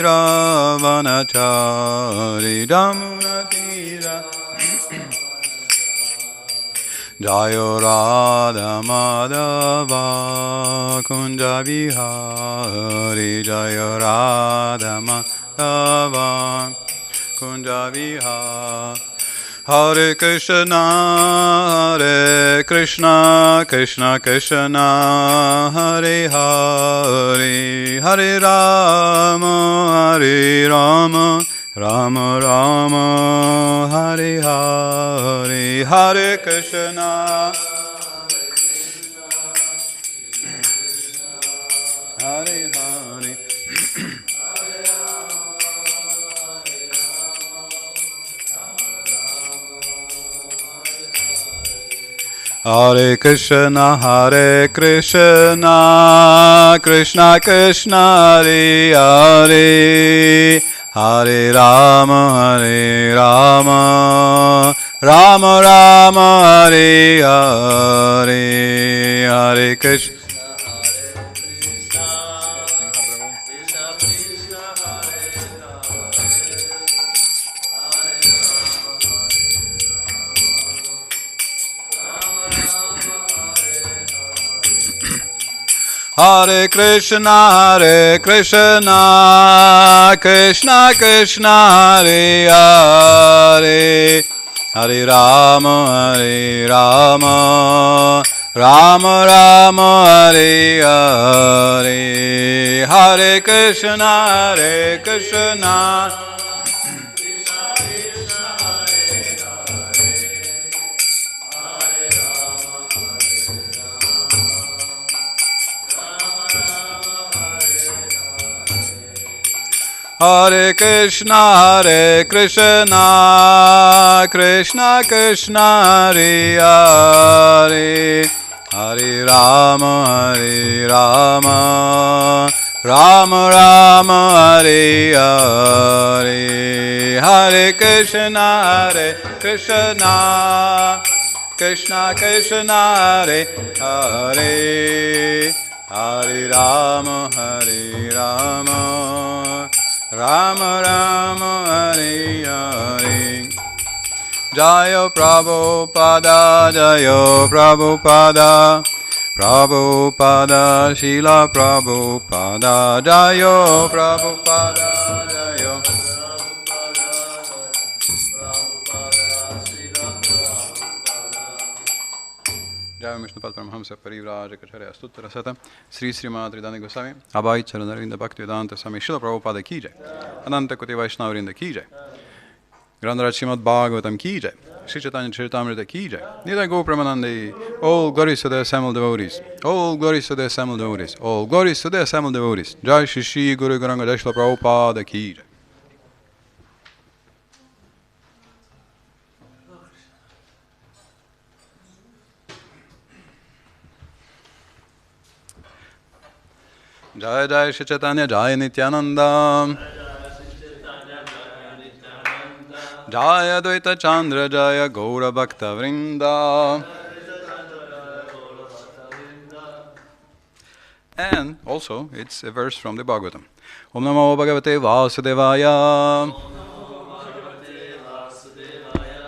Ravanachari Damunatira Jayo Radha Madhava Kunja Vihari Jayo Radha Madhava Kunja Vihari Hare Krishna Krishna Krishna Hare Hare Hare Rama Rama Rama Hare Hare Hare Krishna Hare Hare Hare Krishna Krishna Krishna Hare Hare Hare Rama Rama Rama Hare Hare Hare Krishna Hare Krishna Krishna Krishna Hare Hare Hare Rama Rama Rama Hare Hare Hare Krishna Hare Krishna Krishna Krishna Hare Hare Hare Rama Rama Rama Hare Hare Hare Krishna Krishna Krishna Hare Hare Hare Rama Rama Rama Hare Hare Jaya Prabhupada Prabhupada Srila Prabhupada Jaya Prabhupada Jaya Jaya Vishnupad Paramahamsa Parivraja Kacharya Astuttara Sata Sri Srimad Ridhani Goswami Abhay Charanarvinda Bhaktivedanta Swami Srila Prabhupada Ki Jai Ananta Koti Vaishnavrinda Ki Jai Grandaraj Srimad Bhagavatam Ki Jai Shri Chaitanya Charitamrita Ki Jai Nidai Go Pramanandi All glories to the assembled devotees All glories to the assembled devotees All glories to the assembled devotees Jai Shri Shri Guru Garanga Jai Srila Prabhupada Ki Jai Jai Jai Shri Chaitanya Jai Nityananda Jai Advaita Chandra Jai Gaura Bhakta Vrinda. And also it's a verse from the Bhagavatam. Om Namo Bhagavate Vasudevaya.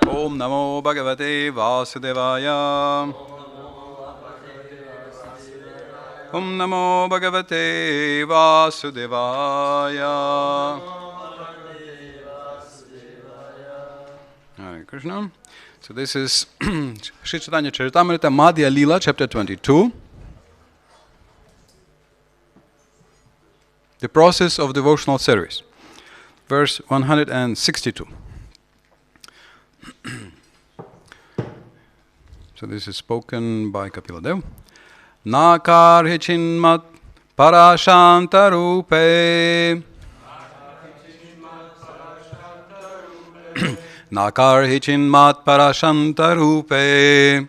Om Namo Bhagavate Vasudevaya. Om Namo Bhagavate Vasudevaya. Hare Krishna. So this is Sri Chaitanya Charitamrita Madhya Leela, chapter 22. The process of devotional service. Verse 162. So this is spoken by Kapila Dev. Nakar hichinmat parashantarupe. Nakar hichinmat parashantarupe.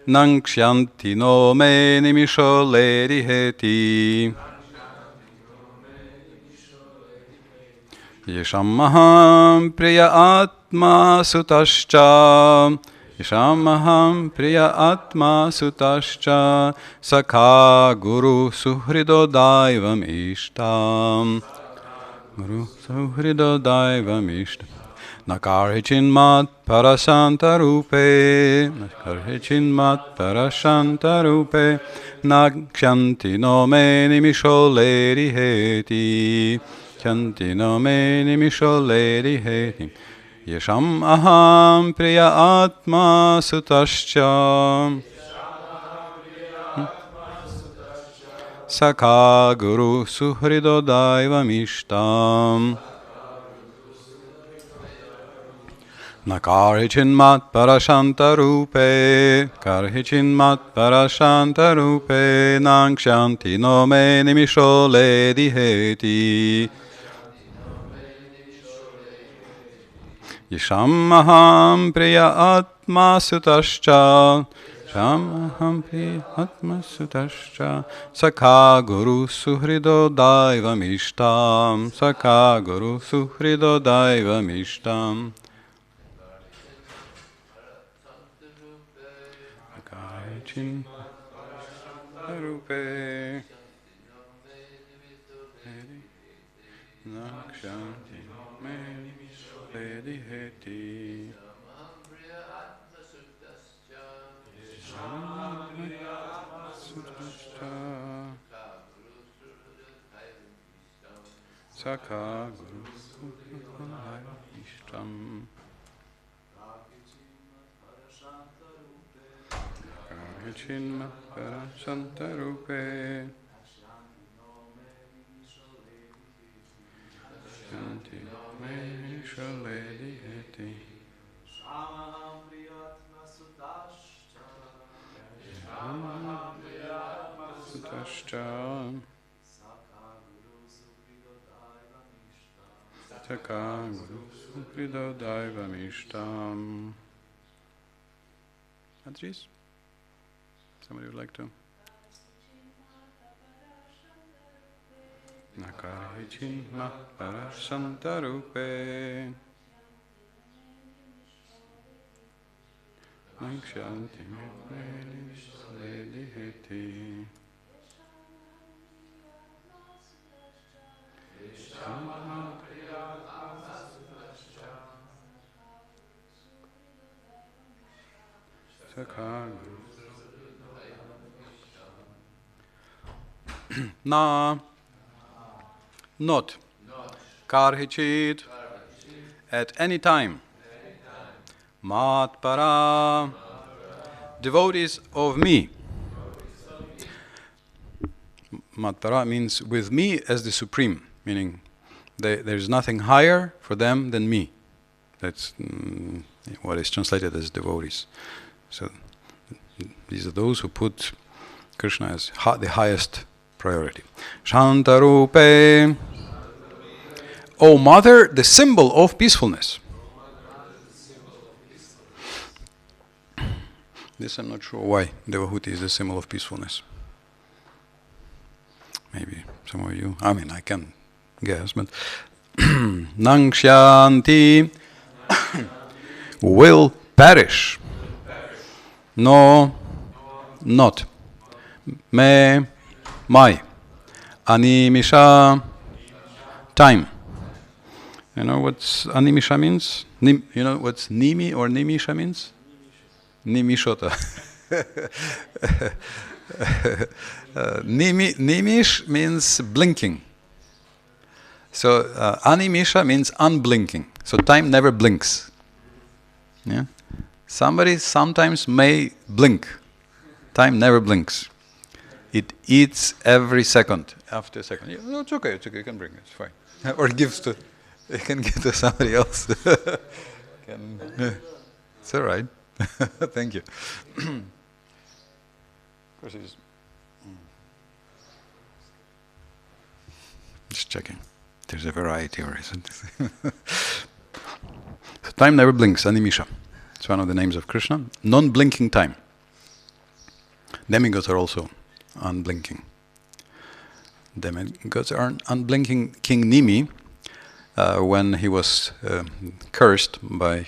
Nankshyanti no me nimisho leriheti. Yesham maham priya atma sutascha. Yashamaham priya atma sutascha sakha guru suhrido daivam ishtam. Guru suhrido daivam ishtam. Nakarhichinmat parasanta rupe. Nakarhichinmat parasanta rupe. Nakshanti no me nimisholeri heti. Kyanti no me nimisholeri heti. Yesham aham priya atma sutascha Sakha guru suhrido daivam ishtam Nakarhichinmat parashanta rupe Karhichinmat parashanta rupe Nangshanti no me nimisho ledi heti Yashamaham priya atma sutascha Yashamaham priya atma sutascha Sakha guru suhrido daivam ishtam Sakha guru suhrido daivam ishtam Nakarhichin rupe Nakshanti me Ledi heti Sakha guru ishtam Karhichinma parasanta rupe Shanti me shaledi heti Sutascha Sakha guru suhrido daivam ishtam. Adris? Somebody would like to? Nakarhichinma parasanta rupe Nakshanti me ledi heti Sakha Na not Karhichit at any time Mat para devotees of me. Mat para means with me as the supreme, meaning there's nothing higher for them than me. That's what is translated as devotees. So these are those who put Krishna as the highest priority. Shantarupe, O Mother, the symbol of peacefulness. This I'm not sure why Devahuti is the symbol of peacefulness. Maybe some of you, I mean, I can guess, but Nangshanti will perish. No, not. Me, my. Animisha, time. You know what animisha means? You know what nimi or nimisha means? Nimishota. Nimish means blinking. So animisha means unblinking. So time never blinks. Yeah? Somebody sometimes may blink. Time never blinks. It eats every second. After a second, yeah, no, it's okay. It's okay. You can bring it. It's fine. Or gives to. You can give to somebody else. It's all right. Thank you. Of course, it's just checking. There's a variety, or isn't it? So time never blinks. Animisha. It's one of the names of Krishna. Non-blinking time. Demigods are also unblinking. Demigods are unblinking. King Nimi, when he was cursed by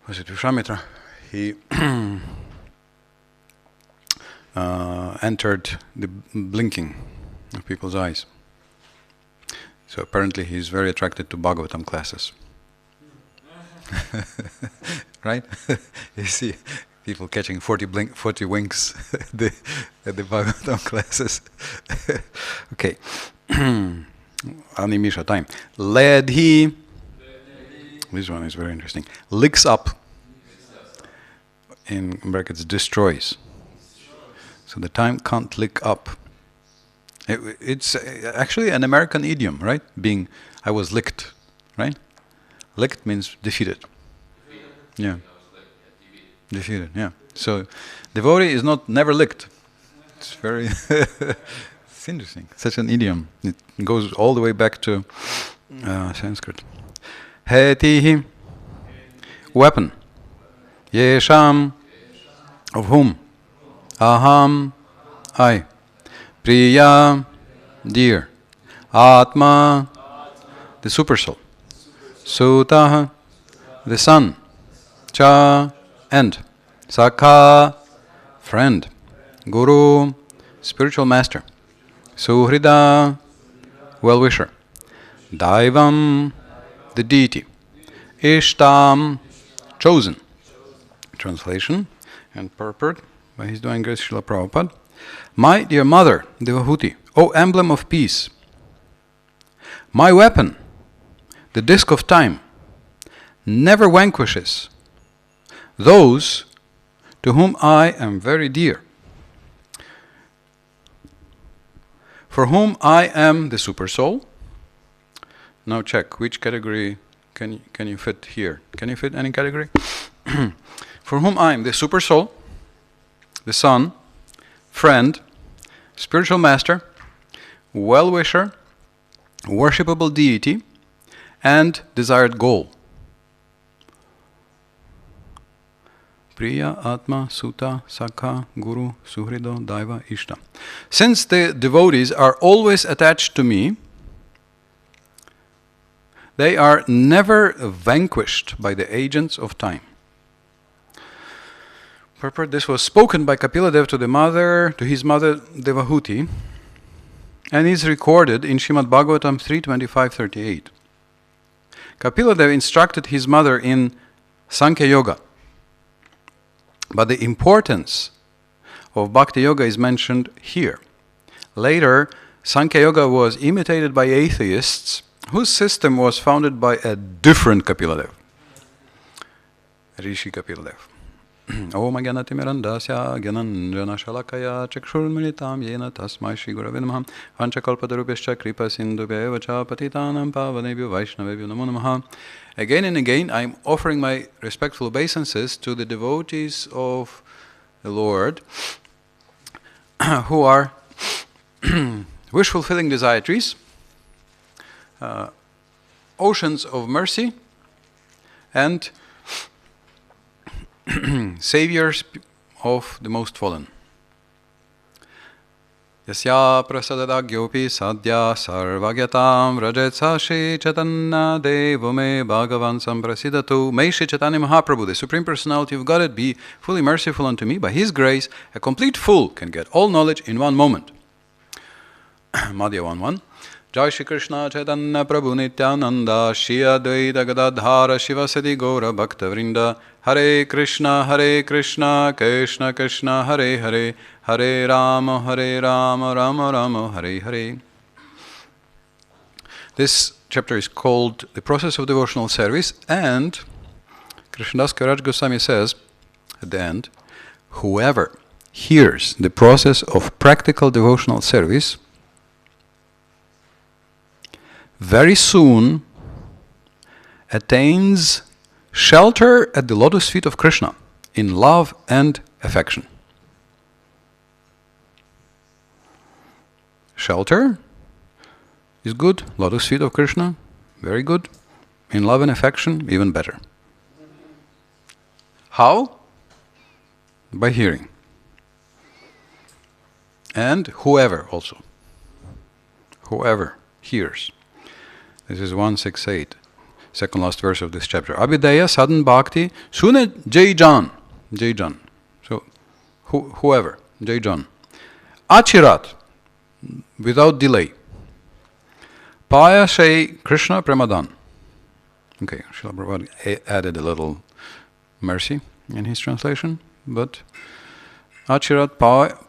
was it Vishwamitra? He entered the blinking of people's eyes. So apparently he's very attracted to Bhagavatam classes. Right? You see people catching 40 winks at the Bhagavatam classes. Okay. Animisha time. Led he. This one is very interesting. Licks up. In brackets, destroys. So the time can't lick up. It's actually an American idiom, right? I was licked, right? Licked means defeated. Yeah. Defeated, yeah. So, devotee is never licked. It's very, it's interesting. Such an idiom. It goes all the way back to Sanskrit. Hetihi, weapon. Yesham, of whom? Aham, I. Priya, dear. Atma, the supersoul. Sutaha, the son. Cha, and. Sakha, friend. Guru, spiritual master. Suhrida, well-wisher. Daivam, the deity. Ishtam, chosen. Translation and purport by His Divine Grace Srila Prabhupada. My dear mother, Devahuti, O emblem of peace, my weapon, the disc of time, never vanquishes those to whom I am very dear, for whom I am the supersoul. Now check which category can you fit here. Can you fit any category? For whom I am the supersoul, the son, friend, spiritual master, well-wisher, worshipable deity, and desired goal. Priya, Atma, Suta, Sakha, Guru, Suhrido, Daiva, Ishta. Since the devotees are always attached to me, they are never vanquished by the agents of time. Purport, this was spoken by Kapila Dev to his mother Devahuti, and is recorded in Srimad Bhagavatam 3.25.38. Kapila Dev instructed his mother in Sankhya Yoga, but the importance of Bhakti Yoga is mentioned here. Later, Sankhya Yoga was imitated by atheists whose system was founded by a different Kapila Dev, Rishi Kapila Dev. Om Agyanatimirandasya Gyananjana Shalakaya Chakshurmilitam Yena Tasmai Shri Gurave Namaha Vanchakalpatarubhyascha Kripa Sindhubhyeva Cha Patitanam Pavanebhyo Vaishnavebhyo Namo Namaha. Again and again I am offering my respectful obeisances to the devotees of the Lord who are wish-fulfilling desires, oceans of mercy, and saviors of the most fallen. Yasya prasadadagyopi sadhya sarvagyatam rajetsa Shri Chaitanya Devo me Bhagavan samprasidatu. May Shri Chaitanya Mahaprabhu, the Supreme Personality of Godhead, be fully merciful unto me. By His grace, a complete fool can get all knowledge in one moment. Madhya 1.1. Jai Shri Krishna Chaitanya Prabhu Nityananda Shri Advaita Gadadhara Shivasati Gaura Bhakta Vrinda. Hare Krishna Krishna Krishna Hare Hare Hare Rama Rama Rama Hare Hare. This chapter is called The Process of Devotional Service, and Krishnadas Kaviraj Goswami says at the end, whoever hears the process of practical devotional service very soon attains shelter at the lotus feet of Krishna in love and affection. Shelter is good, lotus feet of Krishna, very good. In love and affection, even better. How? By hearing. And whoever also. Whoever hears. This is 168. second last verse of this chapter. Abhideya sadhan bhakti sune jai jan. Jai jan. So, whoever. Jai jan. Achirat. Without delay. Paya Shai Krishna Premadan. Okay, Srila Prabhupada added a little mercy in his translation, but Achirat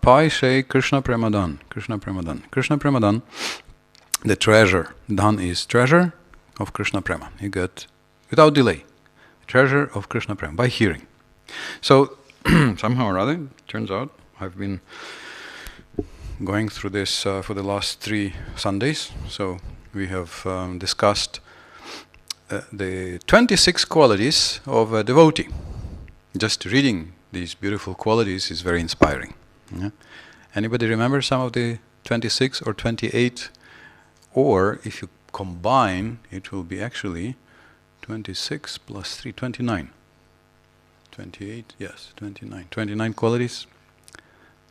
Pai Shai Krishna Premadan. Krishna Premadan. Krishna Premadan, the treasure. Dhan is treasure of Krishna Prema. You get, without delay, treasure of Krishna Prema, by hearing. So, somehow or other, turns out, I've been going through this for the last 3 Sundays. So, we have discussed the 26 qualities of a devotee. Just reading these beautiful qualities is very inspiring. Yeah? Anybody remember some of the 26 or 28? Or if you combine, it will be actually 26 plus 3, 29. 28, yes, 29. 29 qualities.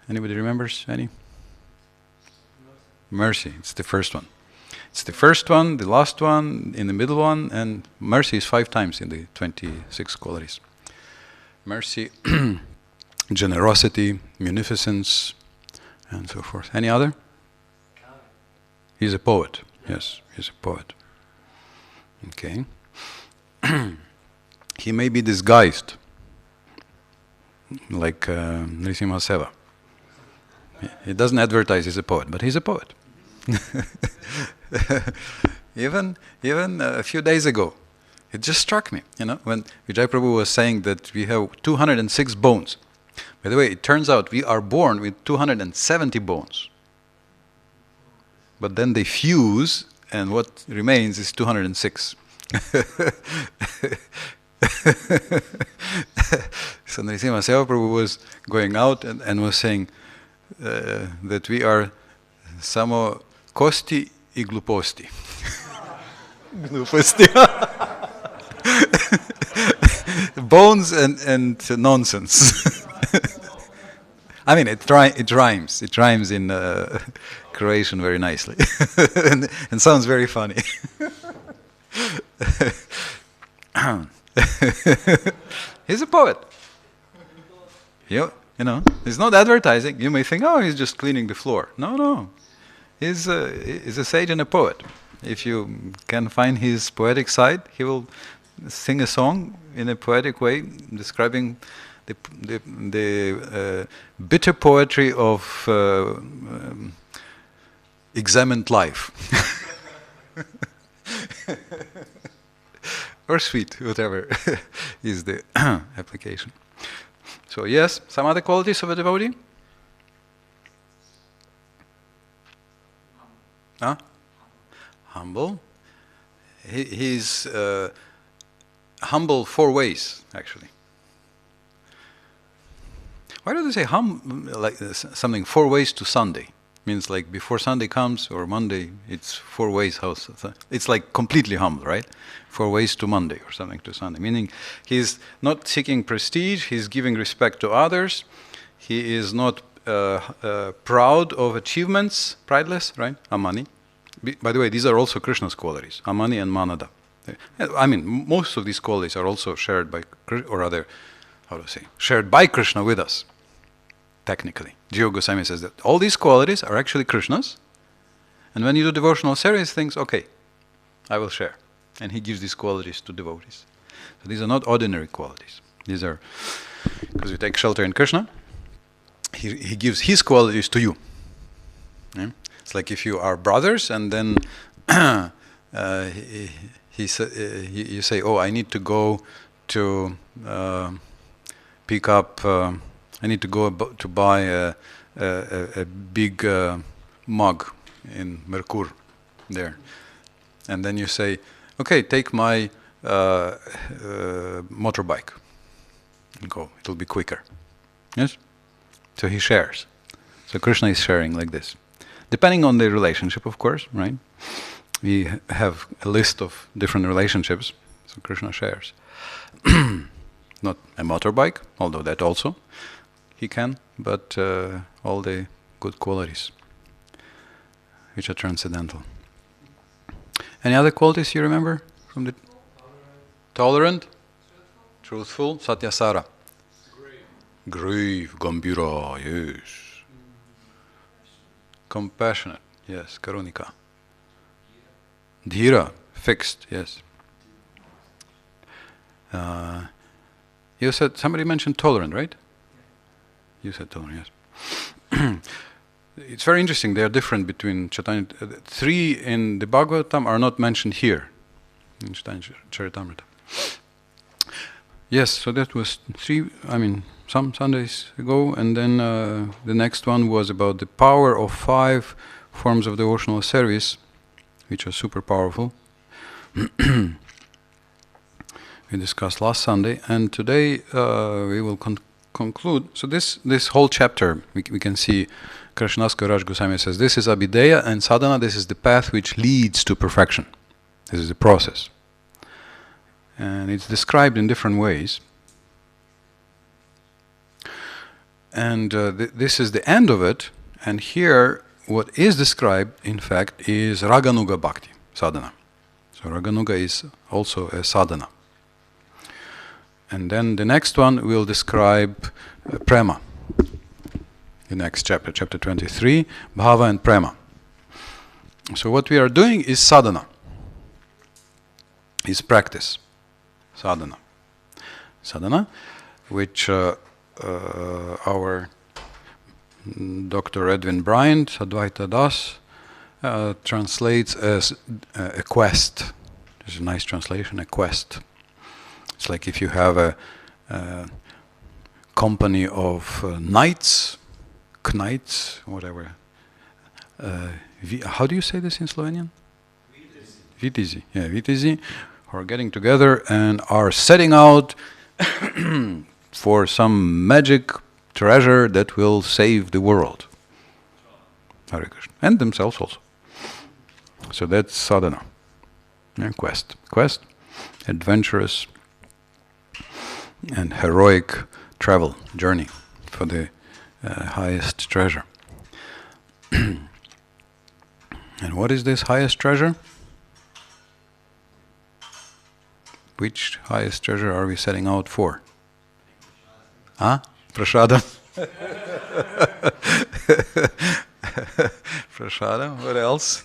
Anybody remembers any? Mercy, it's the first one. It's the first one, the last one, in the middle one, and mercy is 5 times in the 26 qualities. Mercy, generosity, munificence, and so forth. Any other? He's a poet. Yes, he's a poet. Okay. He may be disguised, like Nrisimha Seva. He doesn't advertise he's a poet, but he's a poet. even a few days ago, it just struck me, when Vijay Prabhu was saying that we have 206 bones. By the way, it turns out we are born with 270 bones. But then they fuse, and what remains is 206. So Nrisimha Seva Prabhu was going out and was saying that we are samo kosti I gluposti. Gluposti. Bones and nonsense. I mean, it rhymes. It rhymes in Croatian very nicely, and sounds very funny. He's a poet. You know, he's not advertising. You may think, oh, he's just cleaning the floor. No. He's a sage and a poet. If you can find his poetic side, he will sing a song in a poetic way, describing the bitter poetry of examined life. Or sweet, whatever is the application. So yes, some other qualities of a devotee? Huh? Humble. He's humble 4 ways, actually. Why do they say like something 4 ways to Sunday? Means like before Sunday comes or Monday, it's 4 ways. It's like completely humble, right? 4 ways to Monday or something to Sunday. Meaning he's not seeking prestige, he's giving respect to others. He is not proud of achievements, prideless, right? Amani. By the way, these are also Krishna's qualities, Amani and Manada. I mean, most of these qualities are also shared by, or rather, shared by Krishna with us, technically. Jiva Goswami says that all these qualities are actually Krishna's, and when you do devotional service things, okay, I will share. And he gives these qualities to devotees. So these are not ordinary qualities. These are, because you take shelter in Krishna, he gives his qualities to you. Yeah? It's like if you are brothers and then you say, oh, I need to go to pick up, I need to go to buy a big mug in Merkur there. And then you say, okay, take my motorbike and go, it'll be quicker. Yes? So he shares. So Krishna is sharing like this. Depending on the relationship, of course, right? We have a list of different relationships, so Krishna shares. Not a motorbike, although that also he can, but all the good qualities, which are transcendental. Any other qualities you remember from the Tolerant, truthful, satyasara. Grave, gambira, yes. Compassionate, yes, karunika. Dhira, fixed, yes. You said, somebody mentioned tolerant, right? You said tolerant, yes. It's very interesting, they are different between Chaitanya. Three in the Bhagavatam are not mentioned here, in Chaitanya Charitamrita. Yes, so that was some Sundays ago, and then the next one was about the power of 5 forms of devotional service, which are super powerful. We discussed last Sunday, and today we will conclude. So this whole chapter, we can see Krishnadas Kaviraj Goswami says, this is Abhideya and Sadhana, this is the path which leads to perfection. This is the process. And it's described in different ways. And this is the end of it, and here what is described, in fact, is Raganuga Bhakti, sadhana. So Raganuga is also a sadhana. And then the next one will describe prema. The next chapter, chapter 23, bhava and prema. So what we are doing is sadhana, is practice, sadhana. Sadhana, which our Dr. Edwin Bryant, Advaita Das, translates as a quest. There's a nice translation, a quest. It's like if you have a company of knights, whatever. How do you say this in Slovenian? Vitezi. Yeah, Vitezi, who are getting together and are setting out for some magic treasure that will save the world. Hare Krishna. And themselves also. So that's sadhana. Yeah, quest. Quest, adventurous and heroic travel, journey for the highest treasure. And what is this highest treasure? Which highest treasure are we setting out for? Huh? Prashadam? Prashadam, what else?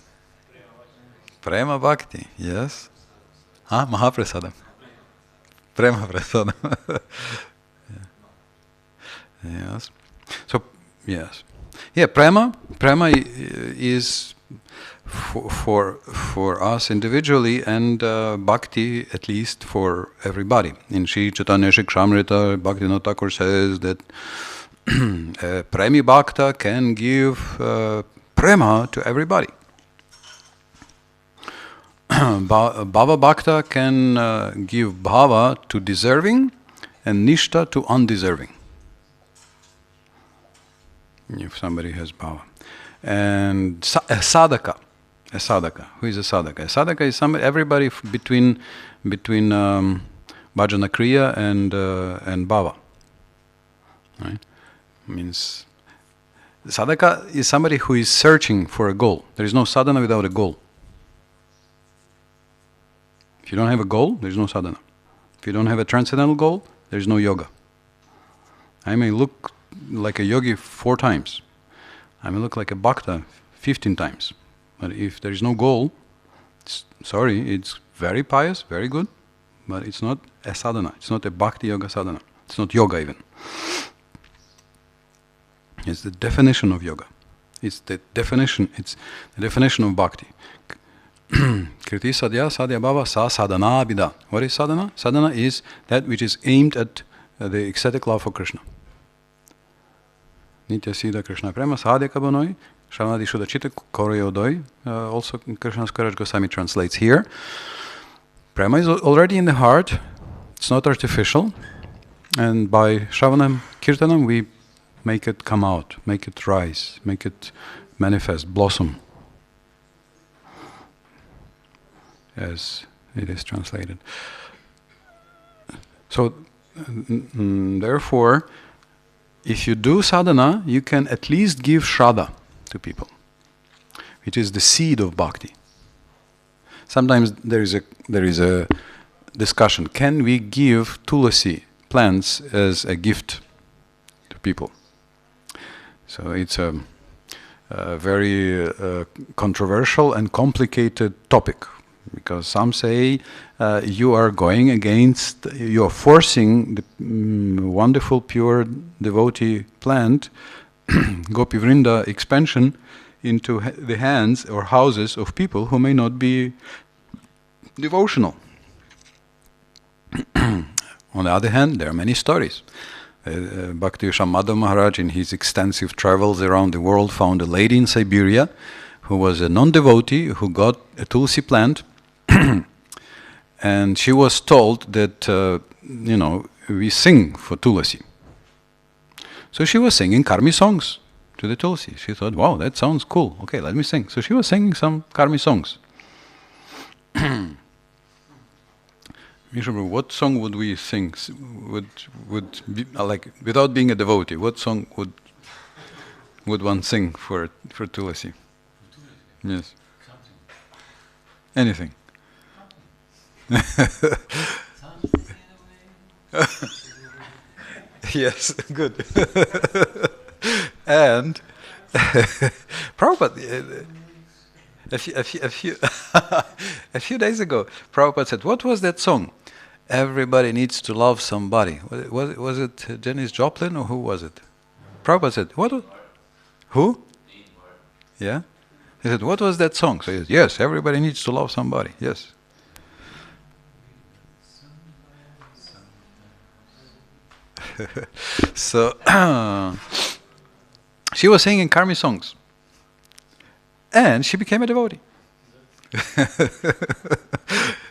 Prema Bhakti, yes. Huh? Mahaprasadam. Prema Prasadam. Yes. So, yes. Yeah, prema is for us individually, and bhakti at least for everybody. In Sri Chaitanya Shikshamrita, Bhaktivinoda Thakur says that Premi Bhakta can give prema to everybody. Bhava Bhakta can give bhava to deserving and nishta to undeserving. If somebody has bhava. And a sadhaka. Who is a sadhaka? A sadhaka is everybody between bhajana kriya and bhava. Right? Means sadhaka is somebody who is searching for a goal. There is no sadhana without a goal. If you don't have a goal, there is no sadhana. If you don't have a transcendental goal, there is no yoga. I may look like a yogi 4 times. I may look like a bhakta 15 times. But if there is no goal, it's very pious, very good, but it's not a sadhana. It's not a bhakti yoga sadhana. It's not yoga even. It's the definition of yoga. It's the definition of bhakti. Kriti sadhya sadhya bhava sa sadhana abhida. What is sadhana? Sadhana is that which is aimed at the ecstatic love for Krishna. Nitya Siddha Krishna Prema Sadhya Kabhanoi Shravnadi Shuddha Chitta Korayodoi. Also Krishnadas Kaviraj Goswami translates here. Prema is already in the heart. It's not artificial. And by Shravanam Kirtanam we make it come out, make it rise, make it manifest, blossom. As it is translated. So, therefore, if you do sadhana, you can at least give shraddha to people, which is the seed of bhakti. Sometimes there is a discussion. Can we give tulasi plants as a gift to people? So it's a very controversial and complicated topic, because some say you are forcing the wonderful pure devotee plant Gopi Vrinda expansion into the hands or houses of people who may not be devotional. On the other hand, there are many stories. Bhakti Madhav Maharaj, in his extensive travels around the world, found a lady in Siberia who was a non-devotee who got a tulsi plant, and she was told that, we sing for tulsi. So she was singing karmi songs to the tulsi. She thought, wow, that sounds cool. Okay, let me sing. So she was singing some karmi songs. Mishabru, what song would we sing? Would be, like, without being a devotee, what song would one sing for tulasi? Yes. Anything. Yes, good. And Prabhupada, a few days ago, Prabhupada said, what was that song? Everybody needs to love somebody. Was it Janis Joplin, or who was it? Prabhupada said, what? Who? Yeah? He said, what was that song? So he said, yes, everybody needs to love somebody. Yes. So she was singing karmi songs, and she became a devotee.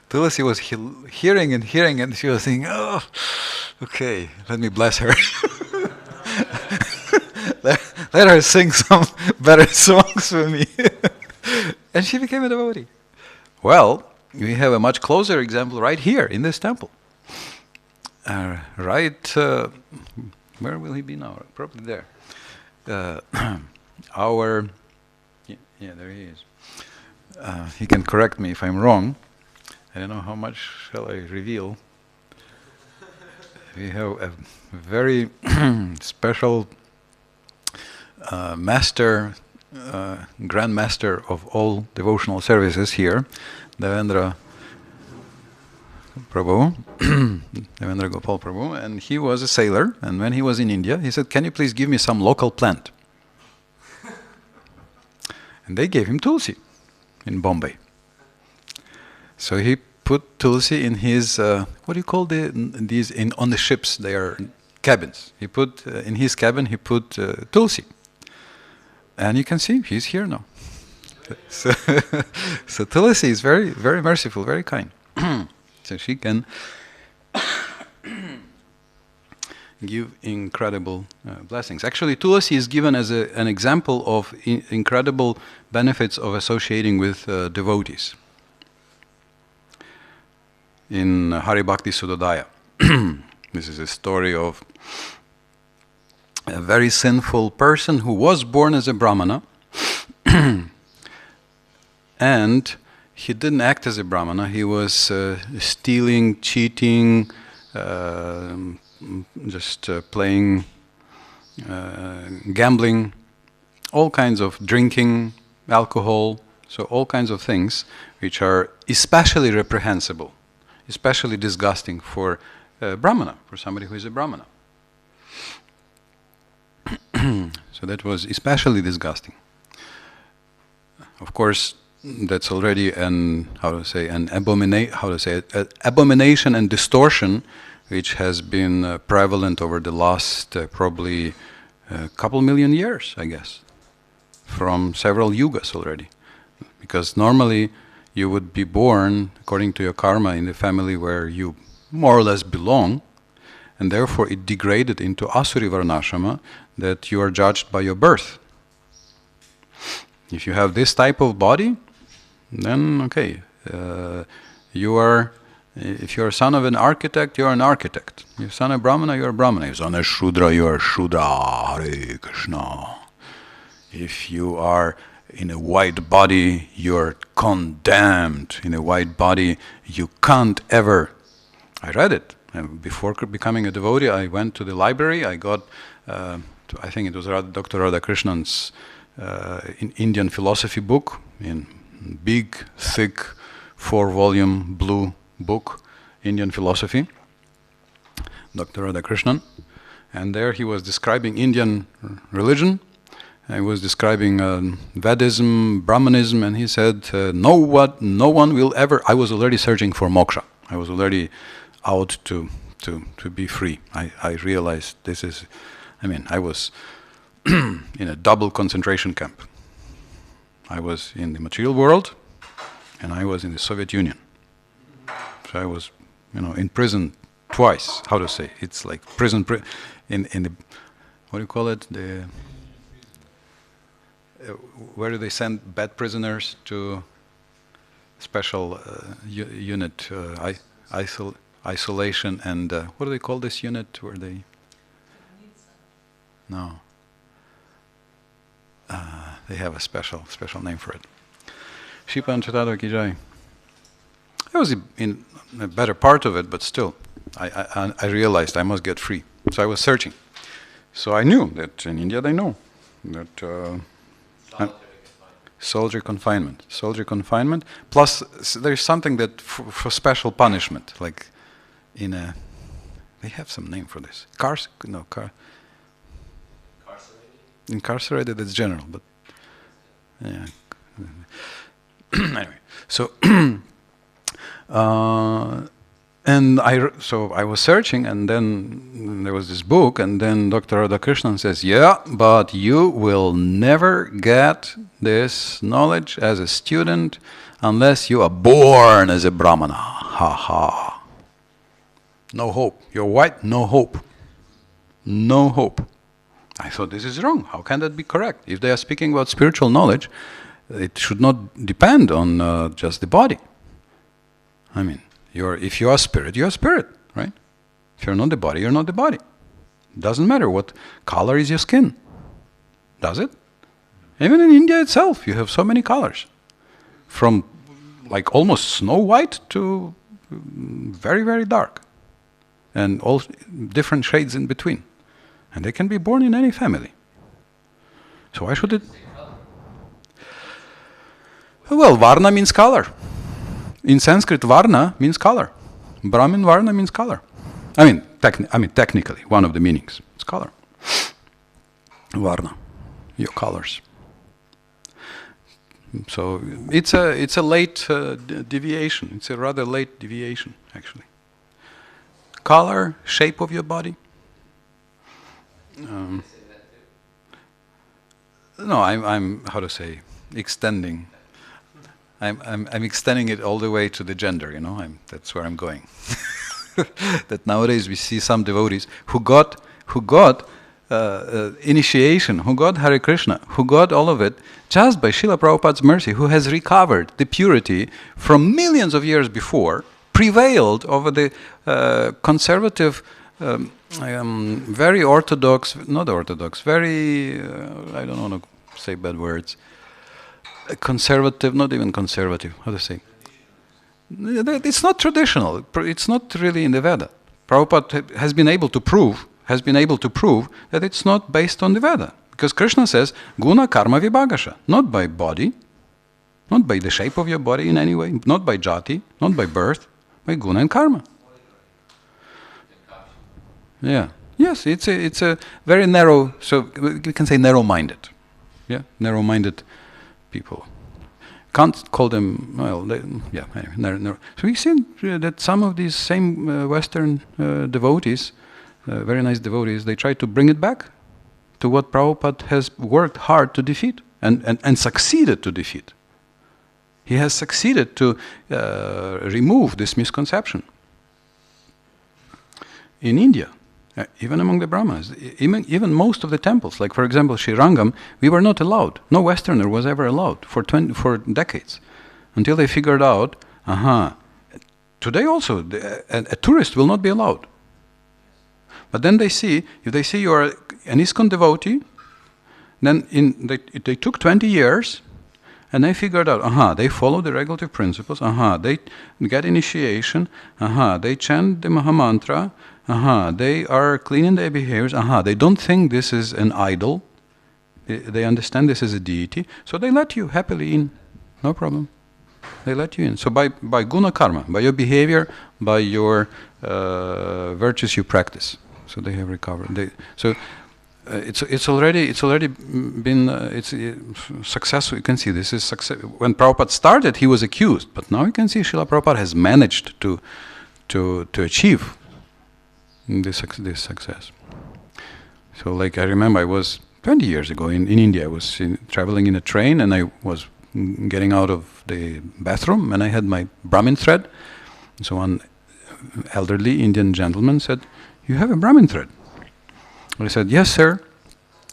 Tulasi was hearing, and she was saying, oh, okay, let me bless her. let her sing some better songs for me. And she became a devotee. Well, we have a much closer example right here in this temple. Where will he be now? Probably there. There he is. He can correct me if I'm wrong. I don't know how much shall I reveal. We have a very special master, grand master of all devotional services here, Devendra Prabhu, Devendra Gopal Prabhu, and he was a sailor, and when he was in India, he said, can you please give me some local plant? And they gave him tulsi in Bombay. So he put tulsi in his, what do you call these, on the ships, they are cabins. He put, in his cabin, he put tulsi. And you can see, he's here now. So tulsi is very, very merciful, very kind. So she can give incredible blessings. Actually, tulasi is given as an example of incredible benefits of associating with devotees. In Hari Bhakti Sudodaya, this is a story of a very sinful person who was born as a Brahmana, and he didn't act as a Brahmana. He was stealing, cheating, just playing, gambling, all kinds of drinking, alcohol, so all kinds of things which are especially reprehensible, especially disgusting for a Brahmana, for somebody who is a Brahmana. So that was especially disgusting. Of course, that's already an abomination and distortion which has been prevalent over the last probably a couple million years, I guess, from several yugas already. Because normally you would be born, according to your karma, in the family where you more or less belong, and therefore it degraded into Asuri Varnashrama, that you are judged by your birth. If you have this type of body, then okay, if you are son of an architect, you are an architect. If you are son of a Brahmana, you are a Brahmana. If you are son of Shudra, you are Shudra. Hare Krishna. If you are in a white body, you are condemned. In a white body, you can't ever I read it. And before becoming a devotee, I went to the library. I got, I think it was Dr. Radhakrishnan's Indian philosophy book, in big, thick, 4-volume blue book, Indian philosophy, Dr. Radhakrishnan. And there he was describing Indian religion. He was describing Vedism, Brahmanism, and he said, no one will ever... I was already searching for moksha. I was already out to be free. I realized this is... I was in a double concentration camp. I was in the material world, and I was in the Soviet Union. So I was, in prison twice. How to say? It's like prison in the, what do you call it? The where do they send bad prisoners to? Special unit, isolation, and what do they call this unit where they? No. They have a special name for it. Shipan Chatado Ki Jai. I was in a better part of it, but still, I realized I must get free. So I was searching. So I knew that in India they know that soldier confinement. Plus, there's something that for special punishment, like they have some name for this. Incarcerated is general, but yeah. Anyway, so so I was searching, and then there was this book, and then Dr. Radhakrishnan says, "Yeah, but you will never get this knowledge as a student unless you are born as a brahmana." Ha ha. No hope. You're white. No hope. No hope. I thought this is wrong. How can that be correct? If they are speaking about spiritual knowledge, it should not depend on just the body. If you are spirit, you are spirit, right? If you're not the body, you're not the body. Doesn't matter what color is your skin. Does it? Even in India itself, you have so many colors. From like almost snow white to very, very dark. And all different shades in between. And they can be born in any family. So why should it? Well, Varna means color. In Sanskrit, Varna means color. Brahmin Varna means color. Technically, one of the meanings. It's color. Varna, your colors. So it's a late deviation. It's a rather late deviation, actually. Color, shape of your body. No, I'm how to say, extending. I'm extending it all the way to the gender. That's where I'm going. That nowadays we see some devotees who got initiation, who got Hare Krishna, who got all of it just by Srila Prabhupada's mercy, who has recovered the purity from millions of years before, prevailed over the conservative. Very orthodox, not orthodox, very, I don't want to say bad words, conservative, not even conservative, how to say? It's not traditional, it's not really in the Veda. Prabhupada has been able to prove that it's not based on the Veda. Because Krishna says, guna karma vibhagasha, not by body, not by the shape of your body in any way, not by jati, not by birth, by guna and karma. Yeah. Yes, it's a very narrow. So we can say narrow-minded. Yeah, narrow-minded people. Can't call them Anyway, narrow. So we see that some of these same Western devotees, very nice devotees, they try to bring it back to what Prabhupada has worked hard to defeat and succeeded to defeat. He has succeeded to remove this misconception in India. Even among the Brahmanas, even most of the temples, like for example Srirangam, we were not allowed. No Westerner was ever allowed for decades, until they figured out, today also a tourist will not be allowed. But then if they see you are an Iskcon devotee, then they took 20 years, and they figured out, they follow the regulative principles, they get initiation, they chant the Mahamantra, they are cleaning their behaviors, they don't think this is an idol, they understand this is a deity, so they let you happily in, no problem. They let you in. So by guna karma, by your behavior, by your virtues you practice, so they have recovered. It's already been successful. You can see this is success. When Prabhupada started, he was accused, but now you can see Srila Prabhupada has managed to achieve this success. So, like I remember, I was 20 years ago in India. I was traveling in a train, and I was getting out of the bathroom, and I had my Brahmin thread. So one elderly Indian gentleman said, "You have a Brahmin thread?" I said, "Yes, sir.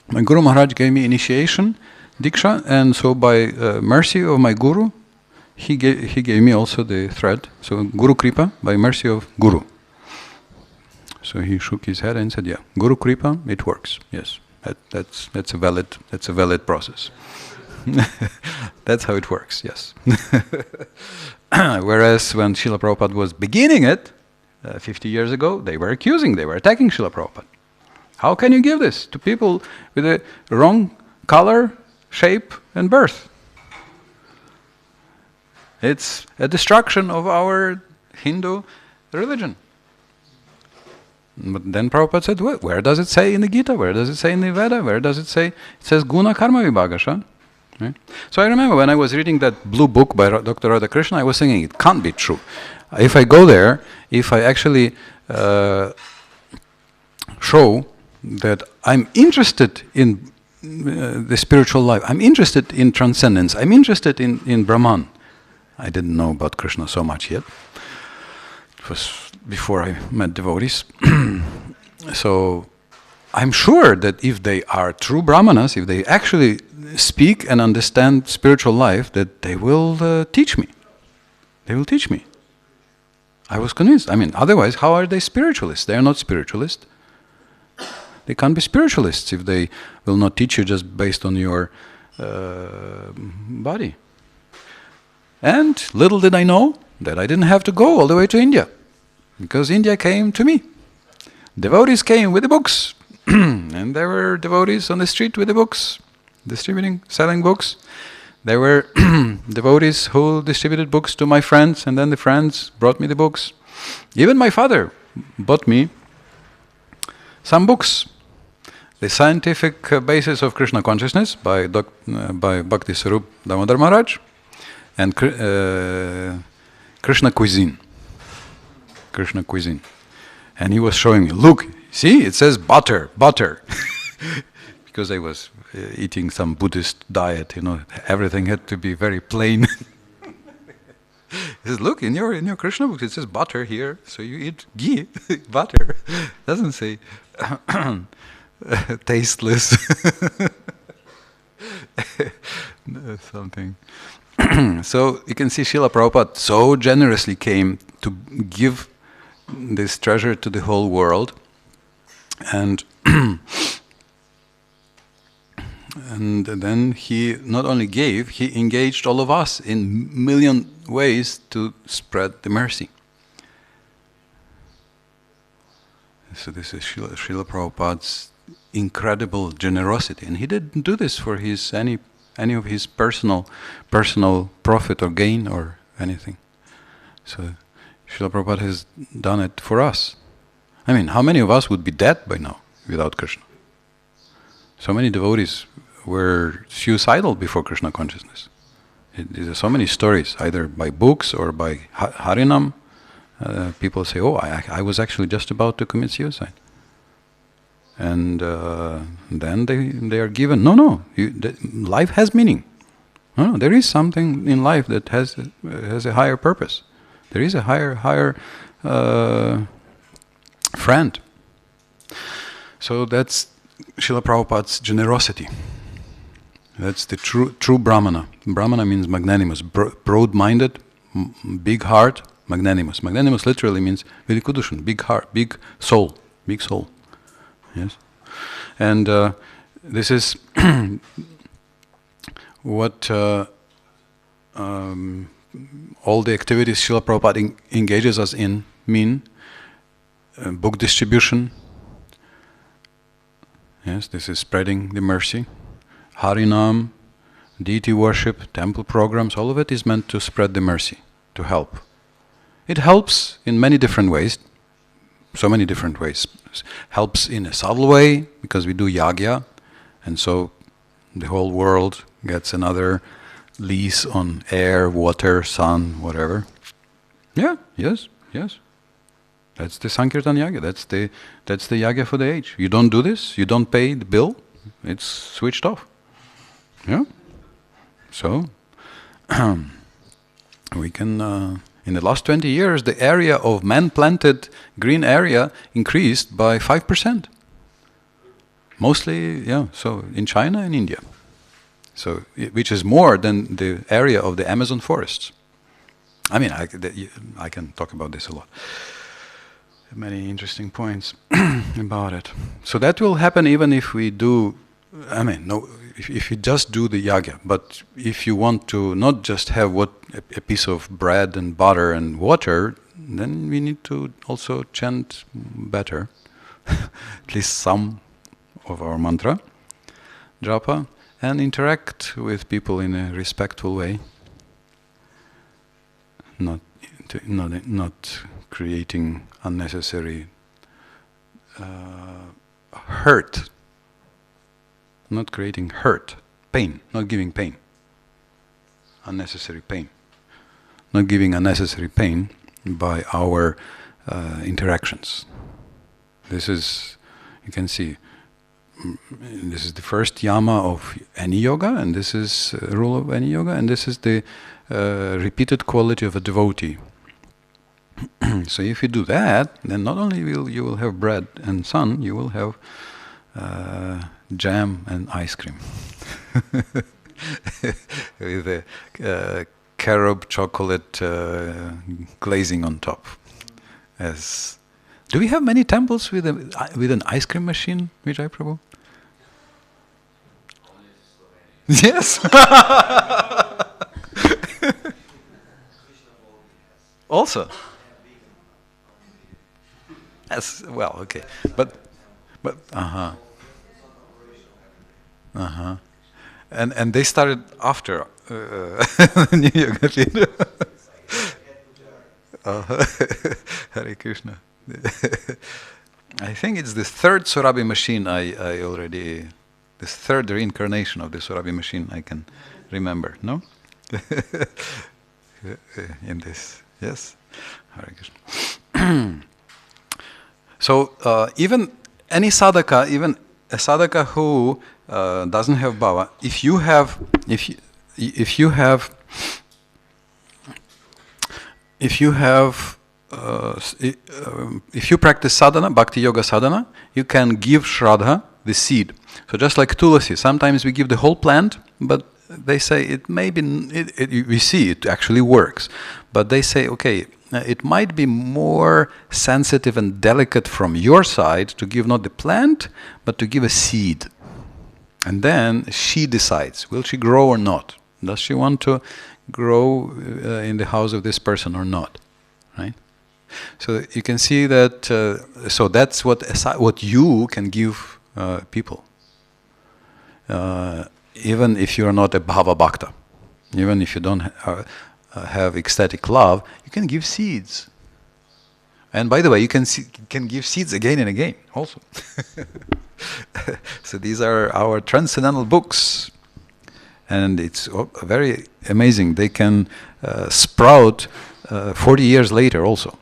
My Guru Maharaj gave me initiation, Diksha, and so by mercy of my Guru, he gave me also the thread. So Guru Kripa, by mercy of Guru." So he shook his head and said, "Yeah, Guru Kripa, it works. Yes, that's a valid process." That's how it works, yes. Whereas when Srila Prabhupada was beginning it, 50 years ago, they were attacking Srila Prabhupada. How can you give this to people with a wrong color, shape, and birth? It's a destruction of our Hindu religion. But then Prabhupada said, where does it say in the Gita? Where does it say in the Veda? Where does it say? It says Guna Karma Vibhagasha. Right? So I remember when I was reading that blue book by Dr. Radhakrishna, I was thinking, it can't be true. If I go there, if I actually show that I'm interested in the spiritual life, I'm interested in transcendence, I'm interested in Brahman. I didn't know about Krishna so much yet. It was before I met devotees. So I'm sure that if they are true Brahmanas, if they actually speak and understand spiritual life, that they will teach me. They will teach me. I was convinced. I mean, otherwise, how are they spiritualists? They are not spiritualists. They can't be spiritualists if they will not teach you just based on your body. And little did I know that I didn't have to go all the way to India, because India came to me. Devotees came with the books. And there were devotees on the street with the books, selling books. There were devotees who distributed books to my friends, and then the friends brought me the books. Even my father bought me some books. The Scientific Basis of Krishna Consciousness by Bhakti Sarup Damodar Maharaj, and Krishna Cuisine. And he was showing me, look, see, it says butter. Because I was eating some Buddhist diet, everything had to be very plain. He says, look, in your Krishna books, it says butter here, so you eat ghee, butter. Doesn't say tasteless something. So you can see Srila Prabhupada so generously came to give this treasure to the whole world, and and then he not only gave, he engaged all of us in million ways to spread the mercy. So this is Srila Prabhupada's incredible generosity, and he didn't do this for his any of his personal profit or gain or anything. So Srila Prabhupada has done it for us. I mean, how many of us would be dead by now without Krishna? So many devotees were suicidal before Krishna consciousness. There are so many stories, either by books or by Harinam. People say, oh, I was actually just about to commit suicide. And then they are given, life has meaning. No, there is something in life that has a higher purpose. There is a higher friend. So that's Srila Prabhupada's generosity. That's the true Brahmana. Brahmana means magnanimous, broad-minded, big heart, magnanimous. Magnanimous literally means Vedikudushan, big heart, big soul. Yes, and this is what all the activities Srila Prabhupada engages us in mean book distribution. Yes, this is spreading the mercy. Harinam, deity worship, temple programs, all of it is meant to spread the mercy, to help. It helps in many different ways, so many different ways. Helps in a subtle way, because we do yagya, and so the whole world gets another lease on air, water, sun, whatever. Yeah, yes. That's the Sankirtan Yagya, that's the Yagya for the age. You don't do this, you don't pay the bill, it's switched off. Yeah? So, we can, in the last 20 years, the area of man-planted green area increased by 5%. Mostly, yeah, so in China and India. So, which is more than the area of the Amazon forests. I mean, I can talk about this a lot. Many interesting points about it. So that will happen even if we do, I mean, no, if you just do the yagya. But if you want to not just have a piece of bread and butter and water, then we need to also chant better, at least some of our mantra, japa, and interact with people in a respectful way, not creating unnecessary hurt, not creating hurt, pain, not giving pain, unnecessary pain, not giving unnecessary pain by our interactions. This is, you can see, this is the first yama of any yoga, and this is a rule of any yoga, and this is the repeated quality of a devotee. So if you do that, then not only you will have bread and sun, you will have jam and ice cream with a carob chocolate glazing on top. Do we have many temples with an ice cream machine, Vijay Prabhu? Yes. Also. Yes, well, okay, but and they started after New Yoga Leader. Hare Krishna. I think it's the third Surabi machine this third reincarnation of the Surabi machine I can remember, no? In this, yes? Hare Krishna. So even any sadhaka, even a sadhaka who doesn't have bhava, if you practice sadhana, bhakti yoga sadhana, you can give shraddha, the seed. So just like tulasi, sometimes we give the whole plant, but they say it may be, we see it actually works, but they say, okay, it might be more sensitive and delicate from your side to give not the plant, but to give a seed. And then she decides, will she grow or not? Does she want to grow in the house of this person or not? Right? So you can see that, so that's what you can give people. Even if you're not a bhava bhakta, even if you don't have ecstatic love, you can give seeds. And by the way, you can give seeds again and again also. So these are our transcendental books. And it's very amazing. They can sprout 40 years later also.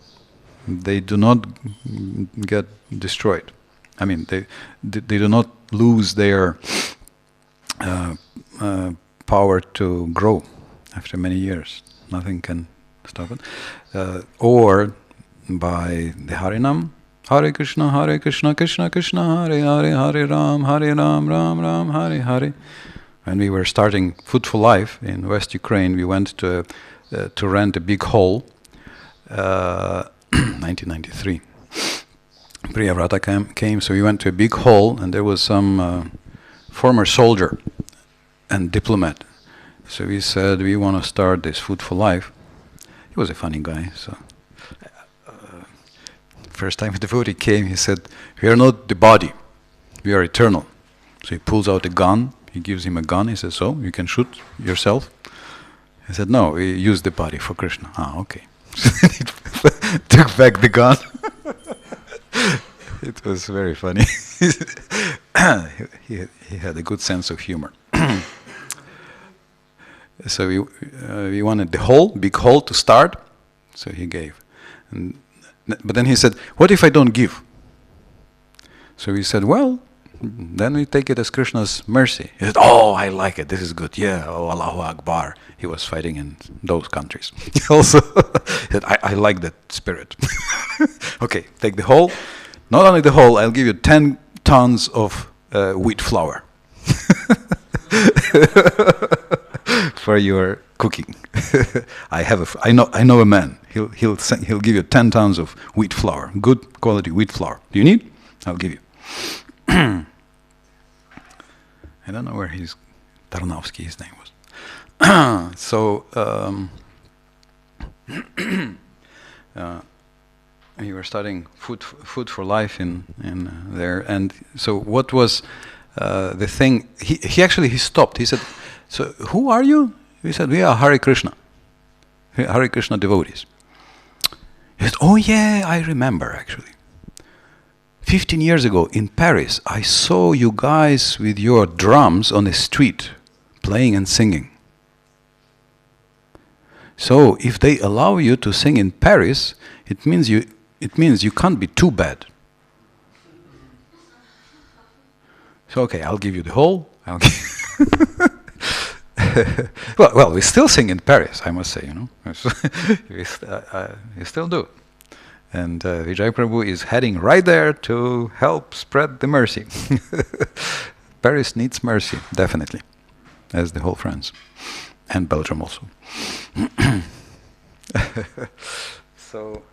They do not get destroyed. I mean, they do not lose their power to grow after many years. Nothing can stop it. Or by the Harinam, Hare Krishna, Krishna Krishna, Hare Hare, Hare Ram, Ram Ram, Hare Hare. When we were starting Food for Life in West Ukraine, we went to rent a big hall, 1993. Priyavrata came, so we went to a big hall, and there was some former soldier and diplomat. So we said, we want to start this Food for Life. he was a funny guy. So first time the devotee came, he said, "We are not the body, we are eternal." So he pulls out a gun. He gives him a gun. He says, "So you can shoot yourself." He said, "No, we use the body for Krishna." Ah, okay. He took back the gun. It was very funny. he had a good sense of humor. So we wanted the big hole to start. So he gave. But then he said, "What if I don't give?" So we said, "Well, then we take it as Krishna's mercy." He said, "Oh, I like it. This is good. Yeah, oh, Allahu Akbar." He was fighting in those countries. He also said, I like that spirit. Okay, take the whole. Not only the whole, I'll give you 10 tons of wheat flour for your cooking. I know a man. He'll give you 10 tons of wheat flour, good quality wheat flour. Do you need? I'll give you. I don't know where Tarnowski, his name was. So we were studying food for life in there, and so what was the thing? He actually stopped. He said, "So who are you?" We said, "We are Hare Krishna devotees." He said, "Oh yeah, I remember actually. 15 years ago in Paris, I saw you guys with your drums on the street, playing and singing. So if they allow you to sing in Paris, it means you can't be too bad. So okay, I'll give you the whole. Well, we still sing in Paris, I must say, you know. We still do. And Vijay Prabhu is heading right there to help spread the mercy. Paris needs mercy, definitely, as the whole France, and Belgium also." So,